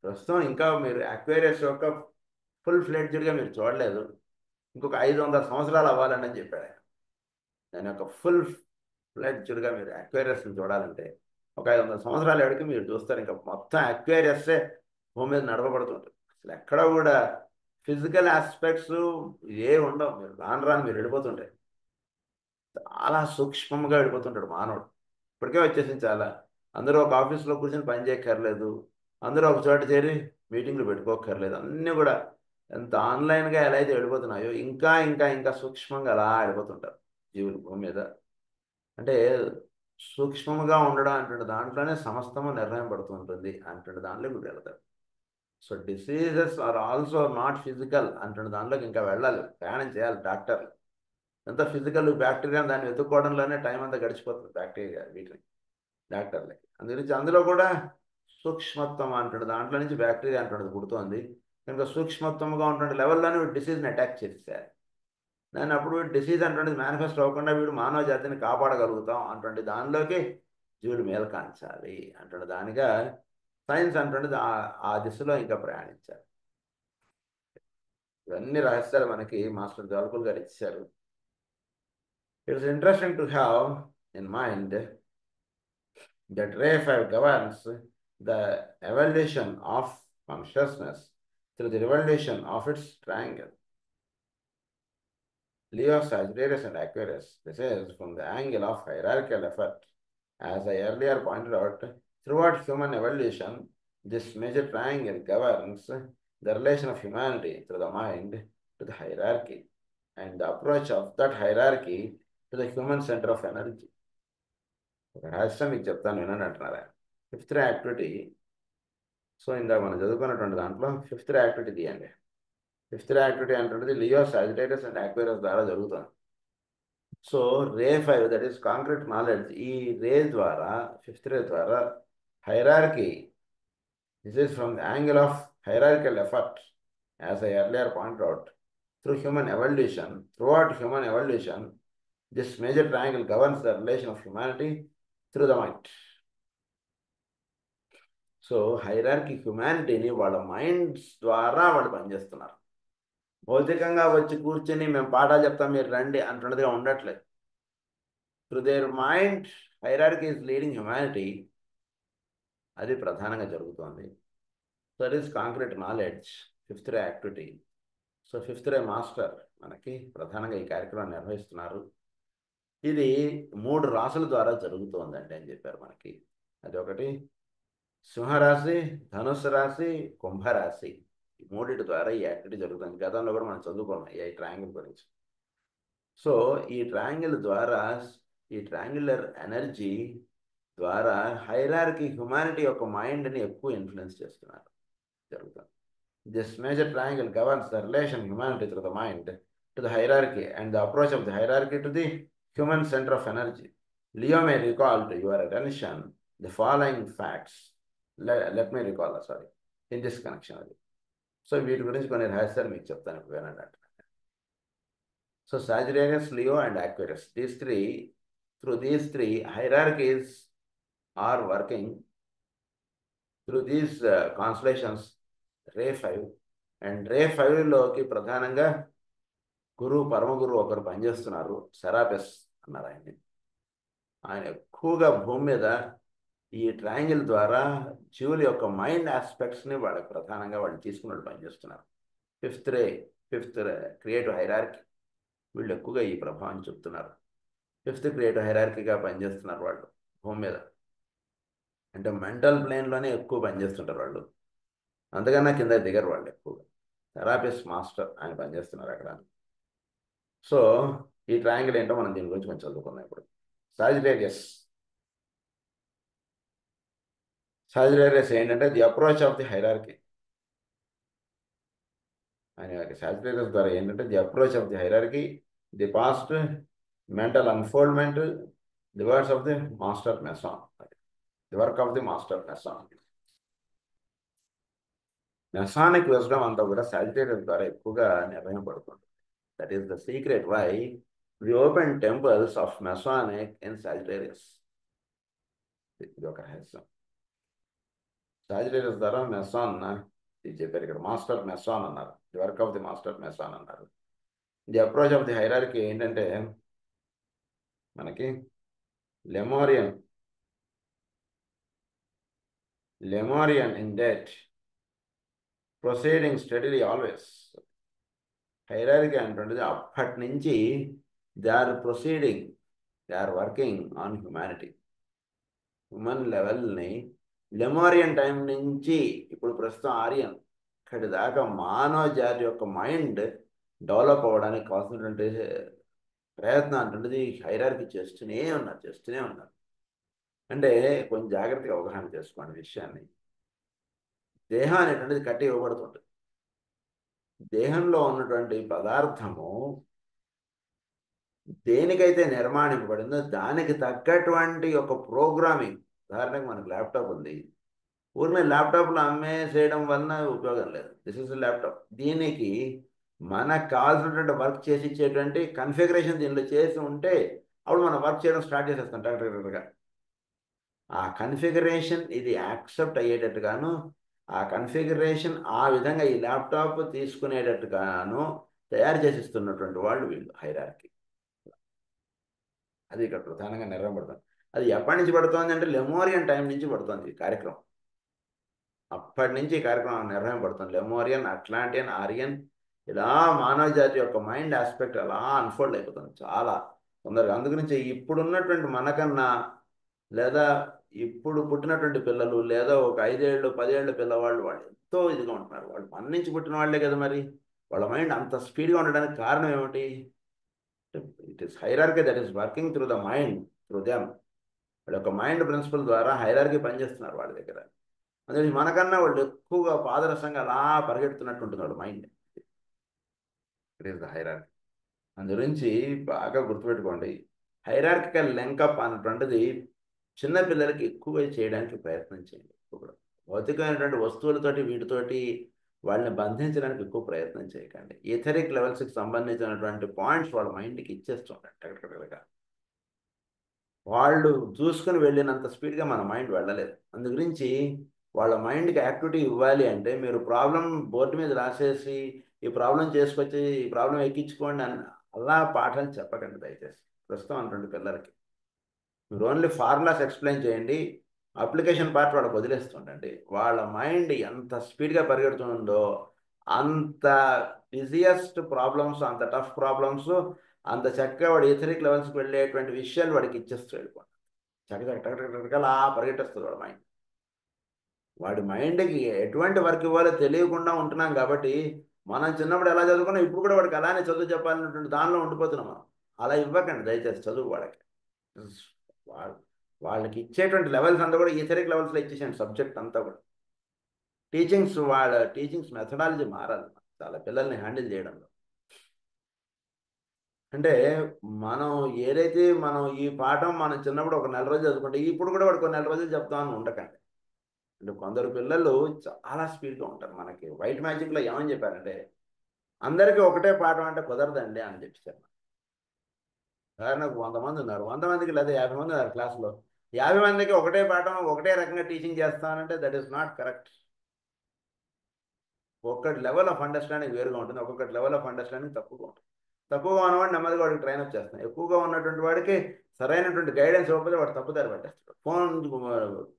ప్రస్తుతం ఇంకా మీరు Aquarius యొక్క full ఫ్లెడ్జ్డ్గా మీరు చూడలేదు. ఇంకొక 500 సంవత్సరాలు అవ్వాలని చెప్పాడు ఆయన. దాని యొక్క ఫుల్ ఫ్లెడ్జ్డ్గా మీరు అక్వేరియస్ని చూడాలంటే ఒక 500 సంవత్సరాల ఏడికి మీరు చూస్తారు. ఇంకా మొత్తం అక్వేరియస్సే భూమి మీద నడపబడుతుంటుంది. అసలు ఎక్కడ కూడా ఫిజికల్ ఆస్పెక్ట్స్ ఏ ఉండవు. మీరు రాను మీరు వెళ్ళిపోతుంటాయి. చాలా సూక్ష్మంగా వెళ్ళిపోతుంటాడు మానవుడు. ఇప్పటికే వచ్చేసింది చాలా. అందరూ ఒక ఆఫీస్లో కూర్చొని పని చేయక్కర్లేదు, అందరూ ఒక చోట చేరి మీటింగ్లు పెట్టుకోక్కర్లేదు. అన్నీ కూడా ఎంత ఆన్లైన్గా ఎలా అయితే వెళ్ళిపోతున్నాయో ఇంకా ఇంకా ఇంకా సూక్ష్మంగా అలా వెళ్ళిపోతుంటారు జీవులు భూమి మీద. అంటే సూక్ష్మంగా ఉండడం అంటే దాంట్లోనే సమస్తము నిర్ణయం పడుతుంటుంది అంటే దాంట్లో ఇప్పుడు వెళ్తారు. So diseases are also not physical అంటే దాంట్లోకి ఇంకా వెళ్ళాలి, ప్రయాణం చేయాలి డాక్టర్లు. ఎంత ఫిజికల్ బ్యాక్టీరియా దాన్ని వెతుక్కోవడంలోనే టైం అంతా గడిచిపోతుంది బ్యాక్టీరియా వీటిని డాక్టర్లకి. అందుగురించి అందులో కూడా సూక్ష్మత్వం అంటాడు, దాంట్లో నుంచి బ్యాక్టీరియా అంటాడు పుడుతోంది కనుక సూక్ష్మత్వంగా ఉంటున్న లెవెల్లోనే వీడు డిసీజ్ని అటాక్ చేసేసారు. దాన్ని అప్పుడు డిసీజ్ అటువంటిది మేనిఫెస్ట్ అవ్వకుండా వీడు మానవ జాతిని కాపాడగలుగుతాం అటువంటి దానిలోకి జీవులు మేలు కాంచాలి అంటున్న దానిగా సైన్స్ అంటున్నది ఆ దిశలో ఇంకా ప్రయాణించాలి. ఇవన్నీ రహస్యాలు మనకి మాస్టర్ జాలకుల్ గారు ఇచ్చారు. It's interesting to have in mind that ray 5 governs the evolution of consciousness through the revolution of its triangle. Leo, Sagittarius, and Aquarius. This is from the angle of hierarchical effort. As I earlier pointed out, throughout human evolution, this major triangle governs the relation of humanity through the mind to the hierarchy and the approach of that hierarchy to the human center of energy. ఒక రహస్యం మీకు చెప్తాను వినండి అంటున్నారా. 5th ray activity. So ఇందాక మనం చదువుకున్నటువంటి దాంట్లో 5th రే యాక్టివిటీ తీయండి. 5th రే యాక్టివిటీ అంటున్నది లియో, సాజిటేరియస్ అండ్ యాక్వేరియస్ ద్వారా జరుగుతుంది. So ray 5 that is concrete knowledge. ఈ రే ద్వారా 5th రే ద్వారా hierarchy, this is from the angle of hierarchical effort as I earlier point out through human evolution. Throughout human evolution this major triangle governs the relation of humanity through the mind. So hierarchy హ్యుమానిటీని వాళ్ళ minds ద్వారా వాళ్ళు పనిచేస్తున్నారు. భౌతికంగా వచ్చి కూర్చొని మేము పాఠాలు చెప్తాం మీరు రండి అంటున్నదిగా ఉండట్లేదు. Through their mind hierarchy is leading humanity. అది ప్రధానంగా జరుగుతోంది. So that is concrete knowledge, fifth ray activity. So fifth ray master మనకి ప్రధానంగా ఈ కార్యక్రమాన్ని నిర్వహిస్తున్నారు. ఇది 3 రాసుల ద్వారా జరుగుతోందండి అని చెప్పారు మనకి. అది ఒకటి సింహరాశి, ధనుస్సు రాశి, కుంభరాశి. ఈ మూడింటి ద్వారా ఈ యాక్టివిటీ జరుగుతుంది. గతంలో కూడా మనం చదువుకున్నాం ఈ ట్రయాంగిల్ గురించి. సో ఈ ట్రయాంగిల్ ద్వారా, ఈ ట్రయాంగులర్ ఎనర్జీ ద్వారా హైరార్కీ హ్యుమానిటీ యొక్క మైండ్ని ఎక్కువ ఇన్ఫ్లుయెన్స్ చేస్తున్నారు జరుగుతుంది. This major triangle governs the relation humanity through the mind to the hierarchy and the approach of the hierarchy to the human center of energy. Leo may recall to your attention the following facts. Let me recall, sorry, in this connection. So, వీటి గురించి కొన్ని రహస్యాలు మీకు చెప్తాను ఇప్పుడు వినండి. So, Sagittarius, Leo and Aquarius, through these three hierarchies are working through these constellations. Ray 5 and ray 5లోకి ప్రధానంగా గురువు, పరమగురువు ఒకరు పనిచేస్తున్నారు. సెరాపిస్ అన్నారు ఆయన్ని. ఆయన ఎక్కువగా భూమి మీద ఈ ట్రయాంగిల్ ద్వారా జీవుల యొక్క మైండ్ ఆస్పెక్ట్స్ని వాళ్ళకి ప్రధానంగా వాళ్ళు తీసుకున్నట్టు పనిచేస్తున్నారు. ఫిఫ్త్ రే క్రియేటివ్ హైరార్కీ, వీళ్ళు ఎక్కువగా ఈ ప్రభావాన్ని చెప్తున్నారు. ఫిఫ్త్ క్రియేటివ్ హైరార్కీగా పనిచేస్తున్నారు వాళ్ళు భూమి మీద. అంటే మెంటల్ ప్లేన్లోనే ఎక్కువ పనిచేస్తుంటారు వాళ్ళు, అంతకన్నా కింద దిగరు వాళ్ళు ఎక్కువగా. థెరాపిస్ట్ మాస్టర్ ఆయన పనిచేస్తున్నారు అక్కడ. సో ఈ ట్రయాంగిల్ ఏంటో మనం దీని గురించి కొంచెం చదువుకున్నాం ఇప్పుడు. సాజిటేరియస్ ఏంటంటే the approach of the hierarchy. ఆయన సాజిటేరియస్ ద్వారా ఏంటంటే the approach of the hierarchy, the past, mental unfoldment, the words of the master mason, the work of the master mason. Masonic wisdom అంతా కూడా సాజిటేరియస్ ద్వారా ఎక్కువగా నిర్వహింపబడుతుంది. That is the secret why we open temples of Masonic in Sagittarius. ఇది ఒక రహస్యం. Sagittarius ద్వారా మెసాన్ ఇది చెప్పారు ఇక్కడ. మాస్టర్ మెసాన్ అన్నారు, the work of the master మెసాన్ అన్నారు. The approach of the hierarchy ఏంటంటే మనకి లెమోరియన్ in that proceeding steadily always. Hierarchy అంటుండేది అప్పటి నుంచి they are proceeding, they are working on humanity. Human లెవెల్ని లెమోరియన్ టైం నుంచి ఇప్పుడు ప్రస్తుతం ఆర్యన్ ఇక్కడి దాకా మానవ జాతి యొక్క మైండ్ డెవలప్ అవ్వడానికి కావాల్సినటువంటి ప్రయత్నం అంటుండేది హైరార్కీ చేస్తూనే ఉన్నారు. అంటే కొంచెం జాగ్రత్తగా అవగాహన చేసుకోండి విషయాన్ని. దేహం అనేటువంటిది కట్టి ఇవ్వబడుతుంది. దేహంలో ఉన్నటువంటి పదార్థము దేనికైతే నిర్మాణింపబడిందో దానికి తగ్గటువంటి ఒక ప్రోగ్రామింగ్. ఉదాహరణకు మనకు ల్యాప్టాప్ ఉంది, ఊరిని ల్యాప్టాప్లో అమ్మేసేయడం వలన ఉపయోగం లేదు. This is laptop. దీనికి మనకు కావాల్సినటువంటి వర్క్ చేసి ఇచ్చేటువంటి కన్ఫిగరేషన్ దీనిలో చేసి ఉంటే అప్పుడు మనం వర్క్ చేయడం స్టార్ట్ చేసేస్తాం టక్గా. ఆ కన్ఫిగరేషన్ ఇది యాక్సెప్ట్ అయ్యేటట్టుగాను, ఆ కన్ఫిగరేషన్ ఆ విధంగా ఈ ల్యాప్టాప్ తీసుకునేటట్టుగాను తయారు చేసిస్తున్నటువంటి వాళ్ళు వీళ్ళు హైరార్కీ. అది ఇక్కడ ప్రధానంగా నిర్వహింపబడుతుంది. అది ఎప్పటి నుంచి పడుతుంది అంటే లెమోరియన్ టైం నుంచి పడుతుంది ఈ కార్యక్రమం. అప్పటి నుంచి ఈ కార్యక్రమం నిర్వహింపబడుతుంది. లెమోరియన్, అట్లాంటియన్, ఆర్యన్, ఇలా మానవ జాతి యొక్క మైండ్ ఆస్పెక్ట్ అలా అన్ఫోల్డ్ అయిపోతుంది చాలా తొందరగా. అందుగురించి ఇప్పుడున్నటువంటి మనకన్నా, లేదా ఇప్పుడు పుట్టినటువంటి పిల్లలు, లేదా ఒక 5 ఏళ్ళు 10 ఏళ్ళ పిల్లవాళ్ళు వాళ్ళు ఎంతో ఇదిగా ఉంటున్నారు. వాళ్ళు మన నుంచి పుట్టిన వాళ్ళే కదా, మరి వాళ్ళ మైండ్ అంత స్పీడ్గా ఉండడానికి కారణం ఏమిటి? It is hierarchy that is working through the mind, through them. వాళ్ళ యొక్క మైండ్ ప్రిన్సిపల్ ద్వారా హైరార్కీ పనిచేస్తున్నారు వాళ్ళ దగ్గర. అందుకని మనకన్నా వాళ్ళు ఎక్కువగా పాదరసంగా అలా పరిగెడుతున్నట్టు ఉంటుంది వాళ్ళ mind. It is the hierarchy. అందు గురించి బాగా గుర్తుపెట్టుకోండి. హైరార్కికల్ లింకప్ అన్నటువంటిది చిన్నపిల్లలకి ఎక్కువగా చేయడానికి ప్రయత్నం చేయండి. ఇప్పుడు భౌతికమైనటువంటి వస్తువులతోటి వీటితోటి వాళ్ళని బంధించడానికి ఎక్కువ ప్రయత్నం చేయకండి. ఈథరిక్ లెవెల్స్కి సంబంధించినటువంటి పాయింట్స్ వాళ్ళ మైండ్కి ఇచ్చేస్తుంటారు టగటగటగా. వాళ్ళు చూసుకుని వెళ్ళినంత స్పీడ్గా మన మైండ్ వెళ్ళలేదు. అందు గురించి వాళ్ళ మైండ్కి యాక్టివిటీ ఇవ్వాలి అంటే మీరు ప్రాబ్లం బోర్డు మీద రాసేసి ఈ ప్రాబ్లం చేసుకొచ్చి ఈ ప్రాబ్లం ఎక్కించుకోండి అని అలా పాఠాలు చెప్పకండి దయచేసి ప్రస్తుతం అటువంటి పిల్లలకి. మీరు ఓన్లీ ఫార్ములాస్ ఎక్స్ప్లెయిన్ చేయండి, అప్లికేషన్ పార్ట్ వాళ్ళకి వదిలేస్తుండండి. వాళ్ళ మైండ్ ఎంత స్పీడ్గా పరిగెడుతుందో అంత బిజియెస్ట్ ప్రాబ్లమ్స్, అంత టఫ్ ప్రాబ్లమ్స్, అంత చక్కగా వాడు ఎథరిక్ లెవెల్స్కి వెళ్ళేటువంటి విషయాలు వాడికి ఇచ్చేస్తూ వెళ్ళిపోండి. చక్కగా టకటకలా పరిగెట్టేస్తుంది వాడి మైండ్. వాడి మైండ్కి ఎటువంటి వర్క్ ఇవ్వాలో తెలియకుండా ఉంటున్నాం కాబట్టి మనం చిన్నప్పుడు ఎలా చదువుకున్నాం ఇప్పుడు కూడా వాడికి అలానే చదువు చెప్పాలన్నటువంటి దానిలో ఉండిపోతున్నాం మనం. అలా ఇవ్వకండి దయచేసి చదువు వాళ్ళకి. వాళ్ళు వాళ్ళకి ఇచ్చేటువంటి లెవెల్స్ అంతా కూడా ఈథరిక్ లెవెల్స్లో ఇచ్చేసాను సబ్జెక్ట్ అంతా కూడా. వాళ్ళ టీచింగ్స్ మెథడాలజీ మారాలి చాలా పిల్లల్ని హ్యాండిల్ చేయడంలో. అంటే మనం ఏదైతే మనం ఈ పాఠం మనం చిన్నప్పుడు ఒక నెల రోజులు చదువుకుంటే ఇప్పుడు కూడా వాడు కొన్ని నెల రోజులు చెప్తామని ఉండకండి. అంటే కొందరు పిల్లలు చాలా స్పీడ్గా ఉంటారు. మనకి వైట్ మ్యాజిక్లో ఏమని చెప్పారంటే అందరికీ ఒకటే పాఠం అంటే కుదరదండి అని చెప్పారు. ఉదాహరణకు 100 మంది ఉన్నారు, 100 మందికి లేదా 50 మంది ఉన్నారు క్లాస్లో, 50 మందికి ఒకటే పాఠం ఒకటే రకంగా టీచింగ్ చేస్తానంటే దట్ ఈస్ నాట్ కరెక్ట్. ఒక్కటి లెవెల్ ఆఫ్ అండర్స్టాండింగ్ వేరుగా ఉంటుంది, ఒక్కొక్కటి లెవెల్ ఆఫ్ అండర్స్టాండింగ్ తక్కువగా ఉంటుంది. తక్కువగా ఉన్నవాడు నెమ్మదిగా వాడికి ట్రైన్అప్ చేస్తాం, ఎక్కువగా ఉన్నటువంటి వాడికి సరైనటువంటి గైడెన్స్ ఇవ్వకపోతే వాడు తప్పుదారి పట్టేస్తాడు.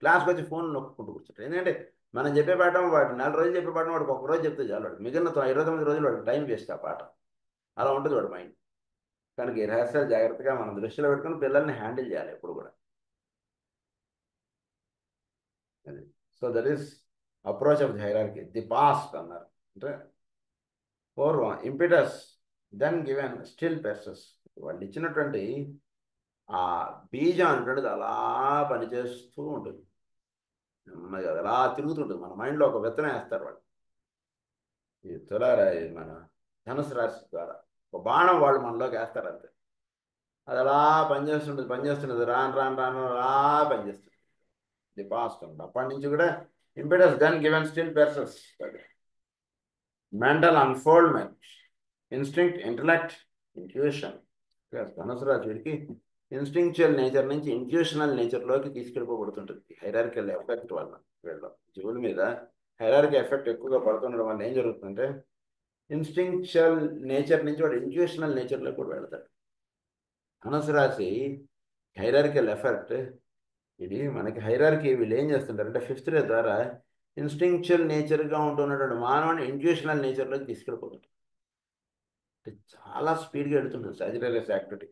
క్లాస్కి వచ్చి ఫోన్ నొక్కుంటూ కూర్చుంటాడు. ఎందుకంటే మనం చెప్పే పాఠం వాడు 4 రోజులు చెప్పే పాఠం వాడికి ఒక రోజు చెప్తే చాలు, వాడు మిగిలిన 29 రోజులు వాడికి టైం వేస్ట్ ఆ పాఠం. అలా ఉంటుంది వాడి మైండ్. కనుక ఈ రహస్యాలు జాగ్రత్తగా మనం దృష్టిలో పెట్టుకుని పిల్లల్ని హ్యాండిల్ చేయాలి ఎప్పుడు కూడా. So that is approach of the hierarchy. The past అన్నారు అంటే పూర్వం ఇంపిటస్ దెన్ గివెన్ స్టిల్ పెర్సెస్. వాళ్ళు ఇచ్చినటువంటి ఆ బీజం అనేటువంటిది అలా పనిచేస్తూ ఉంటుంది, నెమ్మదిగా అలా తిరుగుతుంటుంది. మన మైండ్లో ఒక విత్తనం వేస్తారు వాళ్ళు. ఈ మన ధనుసు రాశి ద్వారా ఒక బాణం వాళ్ళు మనలోకి వేస్తారు అంతే. అది అలా పనిచేస్తుంటుంది రాను రాను రాను అలా పనిచేస్తుంది. ది పాస్ట్ ఉంటుంది. అప్పటి నుంచి కూడా impetus then given still persists. Mental unfoldment, instinct, intellect, intuition. ధనుసు రాశి వీడికి ఇన్స్టింక్చువల్ నేచర్ నుంచి ఇంట్యూషనల్ నేచర్లోకి తీసుకెళ్ళిపోబడుతుంటుంది హైరార్కికల్ ఎఫెక్ట్ వల్ల. వీళ్ళ జీవుల మీద హైరార్కీ ఎఫెక్ట్ ఎక్కువగా పడుతుండడం వల్ల ఏం జరుగుతుందంటే ఇన్స్టింక్చువల్ నేచర్ నుంచి వాడు ఇంట్యూషనల్ నేచర్లోకి కూడా వెళ్తాడు. ధనుసు రాశి హైరార్కికల్ ఎఫెక్ట్ ఇది మనకి. హైరార్కీ వీళ్ళు ఏం చేస్తుంటారంటే 5th డే ద్వారా ఇన్స్టింక్చువల్ నేచర్గా ఉంటున్నటువంటి మానవుని ఇంట్యూషనల్ నేచర్లోకి తీసుకెళ్ళిపోతుంది. చాలా స్పీడ్గా వెళుతుంటుంది Sagittarius activity.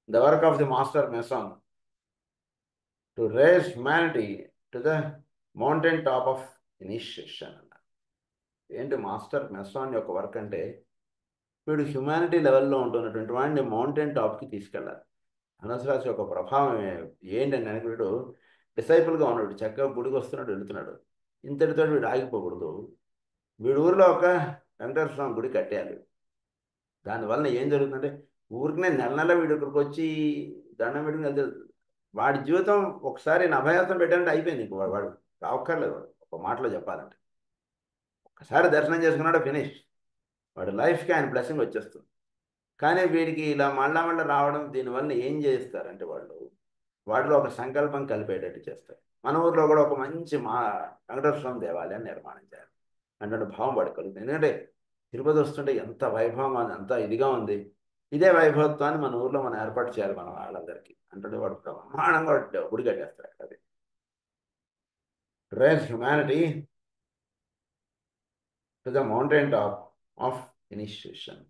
The work of the master mason to raise humanity to the mountain top of initiation అన్నారు. ఏంటి మాస్టర్ మెసాన్ యొక్క వర్క్ అంటే వీడు హ్యుమానిటీ లెవెల్లో ఉంటున్నటువంటి వాడిని మౌంటైన్ టాప్కి తీసుకెళ్ళాలి. ధనుసు రాశి యొక్క ప్రభావం ఏంటంటే వీడు డిసైపుల్గా ఉన్నాడు, చక్కగా గుడికి వస్తున్నాడు, వెళుతున్నాడు. ఇంతటితో వీడు ఆగిపోకూడదు. వీడు ఊరిలో ఒక వెంకటేశ్వర స్వామి గుడి కట్టేయాలి. దానివల్ల ఏం జరుగుతుందంటే ఊరికనే నెల నెల వీడు ఇక్కడికి వచ్చి దండం పెట్టుకుని వెళ్తే వాడి జీవితం ఒకసారి అభయాసం పెట్టాలంటే అయిపోయింది. ఇంక వాడు రావక్కర్లేదు. వాడు ఒక మాటలో చెప్పాలంటే ఒకసారి దర్శనం చేసుకున్నాడు, ఫినిష్. వాడి లైఫ్కి ఆయన బ్లెస్సింగ్ వచ్చేస్తుంది. కానీ వీడికి ఇలా మళ్ళా రావడం దీనివల్ల ఏం చేస్తారంటే వాడిలో ఒక సంకల్పం కలిపేటట్టు చేస్తారు. మన ఊర్లో కూడా ఒక మంచి వెంకటేశ్వర స్వామి దేవాలయాన్ని నిర్మాణం చేయాలి అంటే భావం వాడికి కలుగుతుంది. ఎందుకంటే తిరుపతి వస్తుంటే ఎంత వైభవంగా ఉంది, ఎంత ఇదిగా ఉంది, ఇదే వైభవత్వాన్ని మన ఊర్లో మనం ఏర్పాటు చేయాలి మన వాళ్ళందరికీ అంటే వాడు బ్రహ్మాండంగా గుడి కట్టేస్తారు. అది raise humanity to the mountain top of initiation.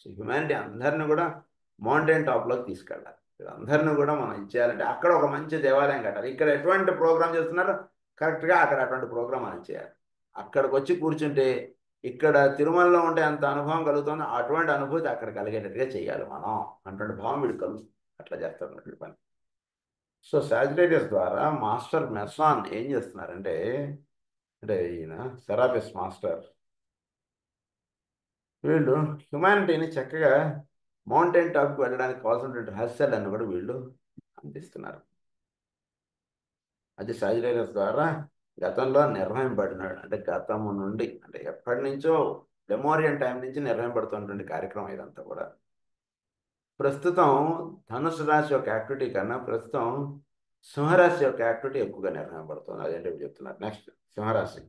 So humanity అందరిని కూడా మౌంటైన్ టాప్లోకి తీసుకెళ్ళాలి. అందరినీ కూడా మనం ఇచ్చేయాలంటే అక్కడ ఒక మంచి దేవాలయం కట్టాలి. ఇక్కడ ఎటువంటి ప్రోగ్రామ్ చేస్తున్నారో కరెక్ట్గా అక్కడ అటువంటి ప్రోగ్రామ్ మనం చేయాలి. అక్కడికి వచ్చి కూర్చుంటే ఇక్కడ తిరుమలలో ఉంటే అంత అనుభవం కలుగుతుందో అటువంటి అనుభూతి అక్కడ కలిగేటట్టుగా చేయాలి మనం అటువంటి భావం వీడు కలుగుతుంది. అట్లా చేస్తున్నటువంటి పని. సో సాజిటేరియస్ ద్వారా మాస్టర్ మెసాన్ ఏం చేస్తున్నారంటే అంటే ఈయన సెరాపిస్ మాస్టర్ వీళ్ళు హ్యుమానిటీని చక్కగా మౌంటైన్ టాప్కి వెళ్ళడానికి కావాల్సినటువంటి రహస్యాలన్నీ కూడా వీళ్ళు అందిస్తున్నారు. అది సాజిటేరియస్ ద్వారా గతంలో నిర్వహింపబడినాడు. అంటే గతము నుండి అంటే ఎప్పటి నుంచో లెమోరియన్ టైం నుంచి నిర్వహింపబడుతున్నటువంటి కార్యక్రమం ఇదంతా కూడా. ప్రస్తుతం ధనుసు రాశి యొక్క యాక్టివిటీ కన్నా ప్రస్తుతం సింహరాశి యొక్క యాక్టివిటీ ఎక్కువగా నిర్వహింపబడుతుంది. అదేంటి చెప్తున్నారు. నెక్స్ట్ సింహరాశి.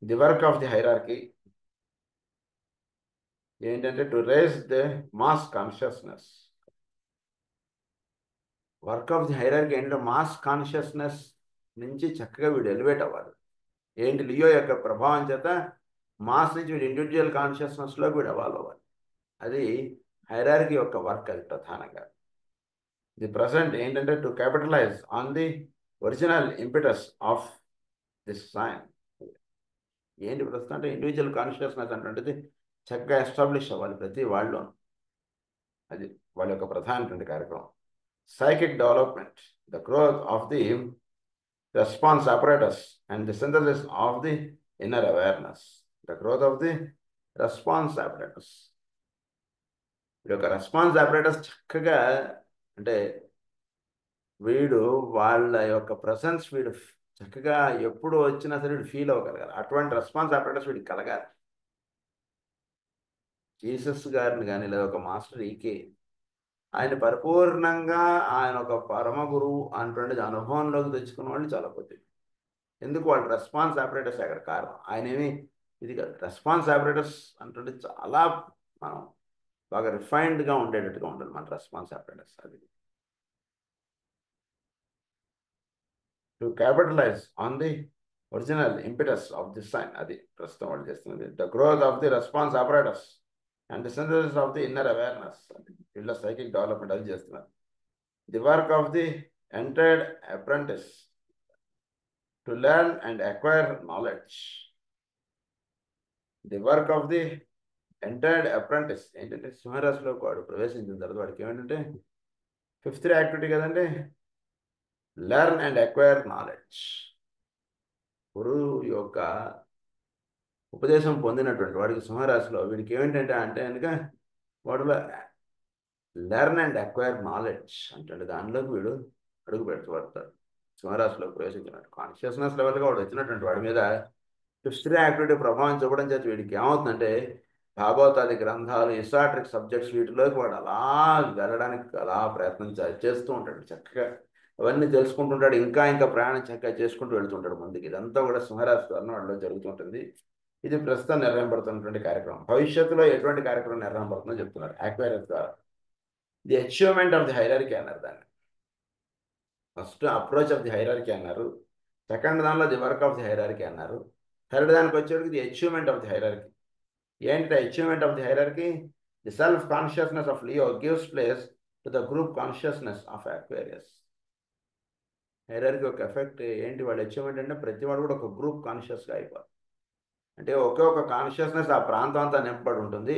The work of the hierarchy ఏంటంటే to raise the mass consciousness. Work of the hierarchy ఏంటంటే మాస్ కాన్షియస్నెస్ నుంచి చక్కగా వీడు ఎలివేట్ అవ్వాలి. ఏంటి లియో యొక్క ప్రభావం చేత మాస్ నుంచి వీడు ఇండివిజువల్ కాన్షియస్నెస్లోకి వీడు ఎవాల్వ్ అవ్వాలి. అది హైరార్కీ యొక్క వర్క్, అది ప్రధానంగా. ది ప్రజెంట్ ఏంటంటే to capitalise on the original impetus of this sign. ఏంటి ప్రస్తుతం అంటే ఇండివిజువల్ కాన్షియస్నెస్ అంటే చక్కగా ఎస్టాబ్లిష్ అవ్వాలి ప్రతి వాళ్ళు. అది వాళ్ళ యొక్క ప్రధానటువంటి కార్యక్రమం. Psychic development, the growth of the response apparatus and the synthesis of the inner awareness. The growth of the response apparatus. వీడి యొక్క రెస్పాన్స్ apparatus చక్కగా అంటే వీడు వాళ్ళ యొక్క ప్రసెన్స్ వీడు చక్కగా ఎప్పుడు వచ్చినా సరే వీడు ఫీల్ అవ్వగలగాలి. అటువంటి రెస్పాన్స్ apparatus వీడికి కలగాలి. జీసస్ గారిని కానీ లేదా ఒక మాస్టర్ ఈకే ఆయన పరిపూర్ణంగా ఆయన ఒక పరమ గురువు అన్నటువంటి అనుభవంలోకి తెచ్చుకున్న వాళ్ళు చాలా కొద్ది. ఎందుకు వాళ్ళ రెస్పాన్స్ ఆపరేటర్స్ అక్కడ కారణం. ఆయన ఏమి ఇది కాదు. రెస్పాన్స్ ఆపరేటర్స్ అంటే చాలా మనం బాగా రిఫైన్డ్గా ఉండేటట్టుగా ఉండాలి మన రెస్పాన్స్ ఆపరేటర్స్. అది to capitalise on the original impetus of the sign. అది ప్రస్తుతం వాళ్ళు చేస్తున్నది. The growth of the response operators and the synthesis of the inner awareness. వీళ్ళ సైకిక్ డెవలప్మెంట్ అది చేస్తున్నారు. The work of the entered apprentice to learn and acquire knowledge. The work of the entered apprentice ఏంటంటే సింహరాశిలో వాడు ప్రవేశించిన తర్వాత వాడికి ఏమిటంటే ఫిఫ్త్ యాక్టివిటీ కదండి, లెర్న్ అండ్ అక్వైర్ నాలెడ్జ్. గురువు యొక్క ఉపదేశం పొందినటువంటి వాడికి సింహరాశిలో వీడికి ఏమిటంటే అంటే కనుక వాడు లెర్న్ అండ్ అక్వైర్ నాలెడ్జ్ అంటే దానిలోకి వీడు అడుగు పెడుతూ సింహరాశిలో ప్రవేశించినట్టు కాన్షియస్నెస్ లెవెల్గా వాడు వచ్చినటువంటి వాడి మీద ఫిఫ్త్ యాక్టివిటీ ప్రభావం చూపడం చేత వీడికి ఏమవుతుందంటే భాగవతాది గ్రంథాలు, ఇసాట్రిక్ సబ్జెక్ట్స్ వీటిలోకి వాడు అలా వెళ్ళడానికి అలా ప్రయత్నం చేస్తూ ఉంటాడు. చక్కగా అవన్నీ తెలుసుకుంటుంటాడు. ఇంకా ఇంకా ప్రయాణం చక్కగా చేసుకుంటూ వెళ్తుంటాడు ముందుకి. ఇదంతా కూడా సింహరాశి వలన వాడిలో జరుగుతుంటుంది. ఇది ప్రస్తుతం నిర్వహింపబడుతున్నటువంటి కార్యక్రమం. భవిష్యత్తులో ఎటువంటి కార్యక్రమం నిర్వహింపబడుతుందో చెప్తున్నారు యాక్వైరస్ ద్వారా. The achievement of the hierarchy అన్నారు దాన్ని. First approach of the hierarchy అన్నారు. సెకండ్ దానిలో the work of the hierarchy అన్నారు. థర్డ్ దానికి వచ్చేటికి the achievement of the hierarchy. ఏంటి achievement of the hierarchy? The self consciousness of Leo gives place to the group consciousness of Aquarius. Hierarchy ఒక effect ఏంటి? వాళ్ళ achievement అంటే ప్రతి వాడు కూడా ఒక గ్రూప్ కాన్షియస్గా అయిపోవాలి. అంటే ఒకే ఒక కాన్షియస్నెస్ ఆ ప్రాంతం అంతా నింపబడి ఉంటుంది.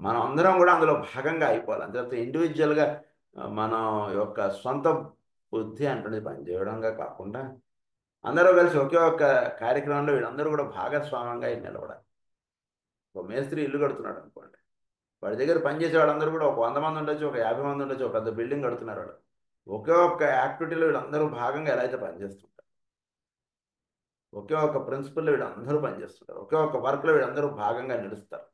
మనం అందరం కూడా అందులో భాగంగా అయిపోవాలి. అంతే ఇండివిజువల్గా మన యొక్క సొంత బుద్ధి అంటుంది పనిచేయడంగా కాకుండా అందరూ కలిసి ఒకే ఒక్క కార్యక్రమంలో వీళ్ళందరూ కూడా భాగస్వామ్యంగా నిలబడాలి. ఒక మేస్త్రి ఇల్లు కడుతున్నాడు అనుకోండి, వాడి దగ్గర పనిచేసే వాళ్ళందరూ కూడా ఒక 100 మంది ఉండొచ్చు, ఒక 50 మంది ఉండొచ్చు, ఒక పెద్ద బిల్డింగ్ కడుతున్నారు వాళ్ళు. ఒకే ఒక్క యాక్టివిటీలో వీళ్ళందరూ భాగంగా ఎలా అయితే పనిచేస్తుంటారు, ఒకే ఒక్క ప్రిన్సిపల్లో వీళ్ళందరూ పనిచేస్తుంటారు, ఒకే ఒక్క వర్క్లో వీళ్ళందరూ భాగంగా నడుస్తారు.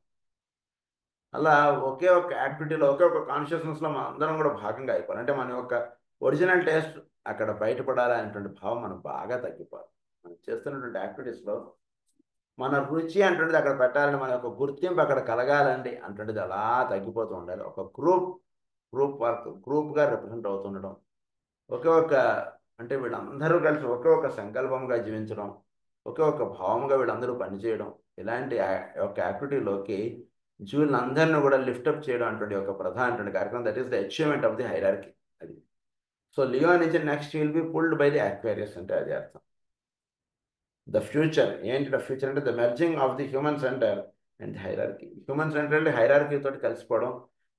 అలా ఒకే ఒక్క యాక్టివిటీలో ఒకే ఒక్క కాన్షియస్నెస్లో మనం అందరం కూడా భాగంగా అయిపోవాలి. అంటే మన యొక్క ఒరిజినల్ టేస్ట్ అక్కడ బయటపడాలి అనేటువంటి భావం మనకు బాగా తగ్గిపోవాలి. మనం చేస్తున్నటువంటి యాక్టివిటీస్లో మన రుచి అంటుండేది అక్కడ పెట్టాలని, మన యొక్క గుర్తింపు అక్కడ కలగాలండి అంటుండేది అలా తగ్గిపోతూ ఉండాలి. ఒక గ్రూప్ వర్క్, గ్రూప్గా రిప్రజెంట్ అవుతుండడం, ఒకే ఒక్క అంటే వీళ్ళందరూ కలిసి ఒకే ఒక సంకల్పంగా జీవించడం, ఒకే ఒక భావంగా వీళ్ళందరూ పనిచేయడం, ఇలాంటి యొక్క యాక్టివిటీలోకి జీవులందరినీ కూడా లిఫ్టప్ చేయడం అంటే ఒక ప్రధానటువంటి కార్యక్రమం. That is the achievement of the hierarchy. అది సో లియో నుంచి next will be pulled by the Aquarius అంటే అది అర్థం. ద ఫ్యూచర్ ఏంటి? ద ఫ్యూచర్ అంటే the merging of the human centre and hierarchy. Human centre అంటే హైరార్కీ తోటి కలిసిపోవడం.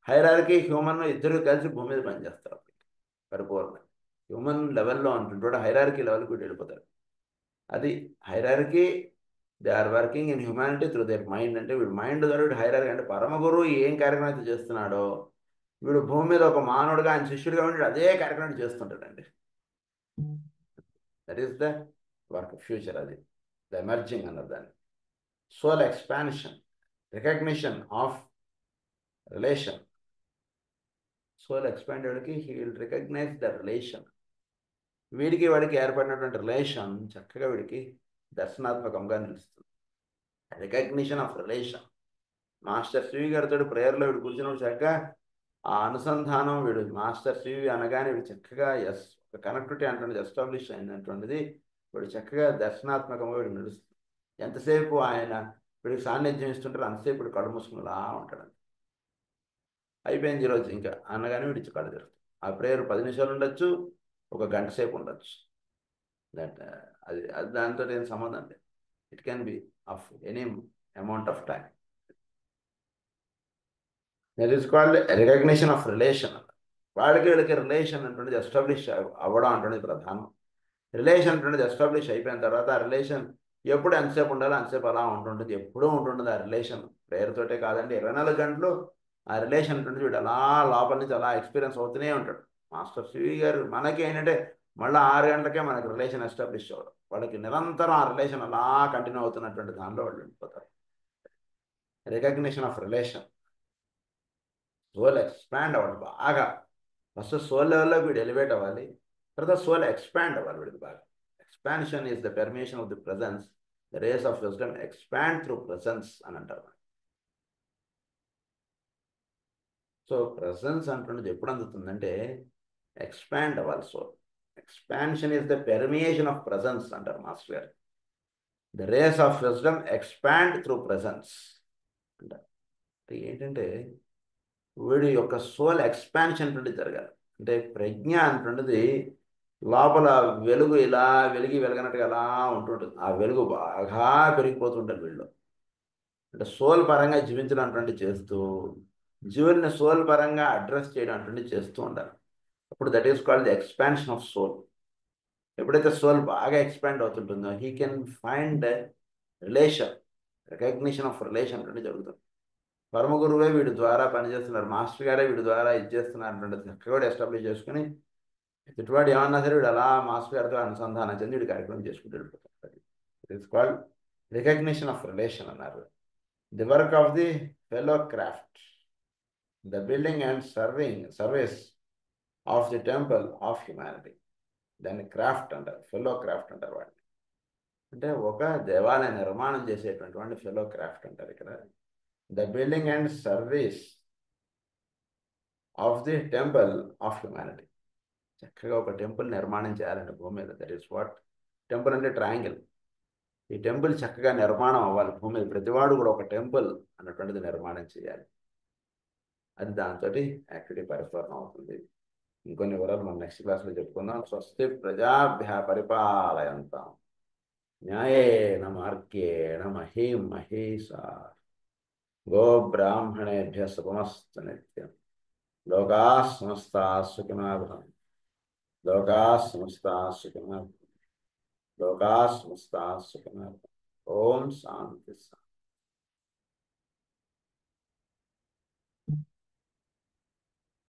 Hierarchy human ఇద్దరు కలిసి భూమి మీద పనిచేస్తారు పరిపూర్ణ హ్యూమన్ లెవెల్లో అంటుంటాడు, హైరార్కీ లెవెల్కి వీడు వెళ్ళిపోతారు. అది hierarchy. They are working in humanity through their mind. అంటే వీడు మైండ్ ద్వారా వీడు హైరార్కీ అంటే పరమగురు ఏం కార్యక్రమం అయితే చేస్తున్నాడో వీడు భూమి మీద ఒక మానవుడిగా ఆయన శిష్యుడిగా ఉండి అదే కార్యక్రమం చేస్తుంటాడండి. That is the work future. అది ద ఎమర్జింగ్ అన్నది దాన్ని. Soul expansion, recognition of relation. Soul ఎక్స్పాండెడ్కి he will recognise the relation. వీడికి వాడికి ఏర్పడినటువంటి రిలేషన్ చక్కగా వీడికి దర్శనాత్మకంగా నిలుస్తుంది. Recognition of relation. Master CV గారితో ప్రేయర్లో వీడు కూర్చున్నప్పుడు చక్కగా ఆ అనుసంధానం వీడు మాస్టర్ సివి అనగానే వీడు చక్కగా ఎస్ ఒక కనెక్టివిటీ అంటే ఎస్టాబ్లిష్ అయినటువంటిది వీడు చక్కగా దర్శనాత్మకంగా వీడు నడుస్తుంది. ఎంతసేపు ఆయన వీడికి సాన్నిధ్యం ఇస్తుంటారు అంతసేపు వీడు కళ్ళు మూసుకునిలా ఉంటాడు. అయిపోయింది ఈరోజు ఇంకా అనగానే వీడి కళ్ళు తెరుస్తాడు. ఆ ప్రేయర్ 10 నిమిషాలు ఉండొచ్చు, ఒక గంట సేపు ఉండొచ్చు. దట్ అది దాంతో ఏం సంబంధం లేదు. It can be of any amount of time. That is called recognition of relation. వాడికి వీడికి రిలేషన్ అంటున్నది ఎస్టాబ్లిష్ అవ్వడం అంటున్నది ప్రధానం. రిలేషన్ అంటున్నది ఎస్టాబ్లిష్ అయిపోయిన తర్వాత ఆ రిలేషన్ ఎప్పుడు ఎంతసేపు ఉండాలో అంతసేపు అలా ఉంటుంటుంది, ఎప్పుడూ ఉంటుంటుంది ఆ రిలేషన్. ప్రేయర్తోటే కాదండి, 24 గంటలు ఆ రిలేషన్ ఉంటుంది. వీడు అలా లోపల నుంచి అలా ఎక్స్పీరియన్స్ అవుతూనే ఉంటాడు. మాస్టర్ సివి గారు మనకి ఏంటంటే మళ్ళీ 6 గంటలకే మనకి రిలేషన్ ఎస్టాబ్లిష్ అవ్వడం, వాళ్ళకి నిరంతరం ఆ రిలేషన్ అలా కంటిన్యూ అవుతున్నటువంటి దానిలో వాళ్ళు వెళ్ళిపోతారు. Recognition of relation. Soul expand అవ్వాలి బాగా. ఫస్ట్ సోల్ లెవెల్లో వీడు ఎలివేట్ అవ్వాలి, తర్వాత సోల్ ఎక్స్పాండ్ అవ్వాలి వీడికి బాగా. Expansion is the permission of the presence, the race of wisdom expand through presence అని అంటారు. సో ప్రజెన్స్ అంటున్నది ఎప్పుడు అందుతుందంటే ఎక్స్పాండ్ అవ్వాలి soul. Expansion is the permeation of presence అంటారు మాస్టర్ గారు. The race of wisdom expand through presence అంటారు. ఏంటంటే వీడి యొక్క సోల్ ఎక్స్పాన్షన్ అంటుండేది జరగాలి. అంటే ప్రజ్ఞ అంటుండేది లోపల వెలుగు ఇలా వెలిగినట్టుగా అలా ఉంటుంటుంది. ఆ వెలుగు బాగా పెరిగిపోతుంటుంది వీళ్ళు. అంటే సోల్ పరంగా జీవించడం అటువంటి చేస్తూ జీవుల్ని సోల్ పరంగా అడ్రస్ చేయడం అటువంటి చేస్తూ ఉండాలి. అప్పుడు that is called the expansion of soul. ఎప్పుడైతే సోల్ బాగా ఎక్స్పాండ్ అవుతుంటుందో he can find relation, recognition of relation అంటే జరుగుతుంది. పరమ గురువే వీడి ద్వారా పనిచేస్తున్నారు, మాస్టర్ గారే వీడి ద్వారా ఇది చేస్తున్నారు అంటే చక్కగా కూడా ఎస్టాబ్లిష్ చేసుకుని ఎదుటివాడు ఏమన్నా సరే వీడు అలా మాస్టర్ గారితో అనుసంధానం చెంది వీడి కార్యక్రమం చేసుకుంటూ వెళ్ళిపోతారు. It is called recognition of relation అన్నారు. The work of the fellow craft, the building and service of the temple of humanity. దాన్ని క్రాఫ్ట్ అంటారు, ఫెలో క్రాఫ్ట్ అంటారు వాడిని. అంటే ఒక దేవాలయ నిర్మాణం చేసేటువంటి వాడిని ఫెలో క్రాఫ్ట్ అంటారు ఇక్కడ. The building and service of the temple of humanity. చక్కగా ఒక టెంపుల్ నిర్మాణం చేయాలంటే భూమి మీద. దట్ ఈస్ వాట్ టెంపుల్ అంటే ట్రయాంగిల్. ఈ టెంపుల్ చక్కగా నిర్మాణం అవ్వాలి భూమి మీద. ప్రతివాడు కూడా ఒక టెంపుల్ అన్నటువంటిది నిర్మాణం చేయాలి. అది దాంతో యాక్టివిటీ పరిపూర్ణం అవుతుంది. ఇంకొన్ని వివరాలు మనం నెక్స్ట్ క్లాస్లో చెప్పుకుందాం. స్వస్తి ప్రజాభ్య పరిపాలయంతాం న్యాయేన మార్గేణ మహీం మహేషా గో బ్రాహ్మణేభ్య శుభమస్తు నిత్యం. లోకాః సమస్తాః సుఖినో భవంతు. లోకాః సమస్తాః సుఖినో భవంతు. లోకాః సమస్తాః సుఖినో భవంతు. ఓం శాంతి.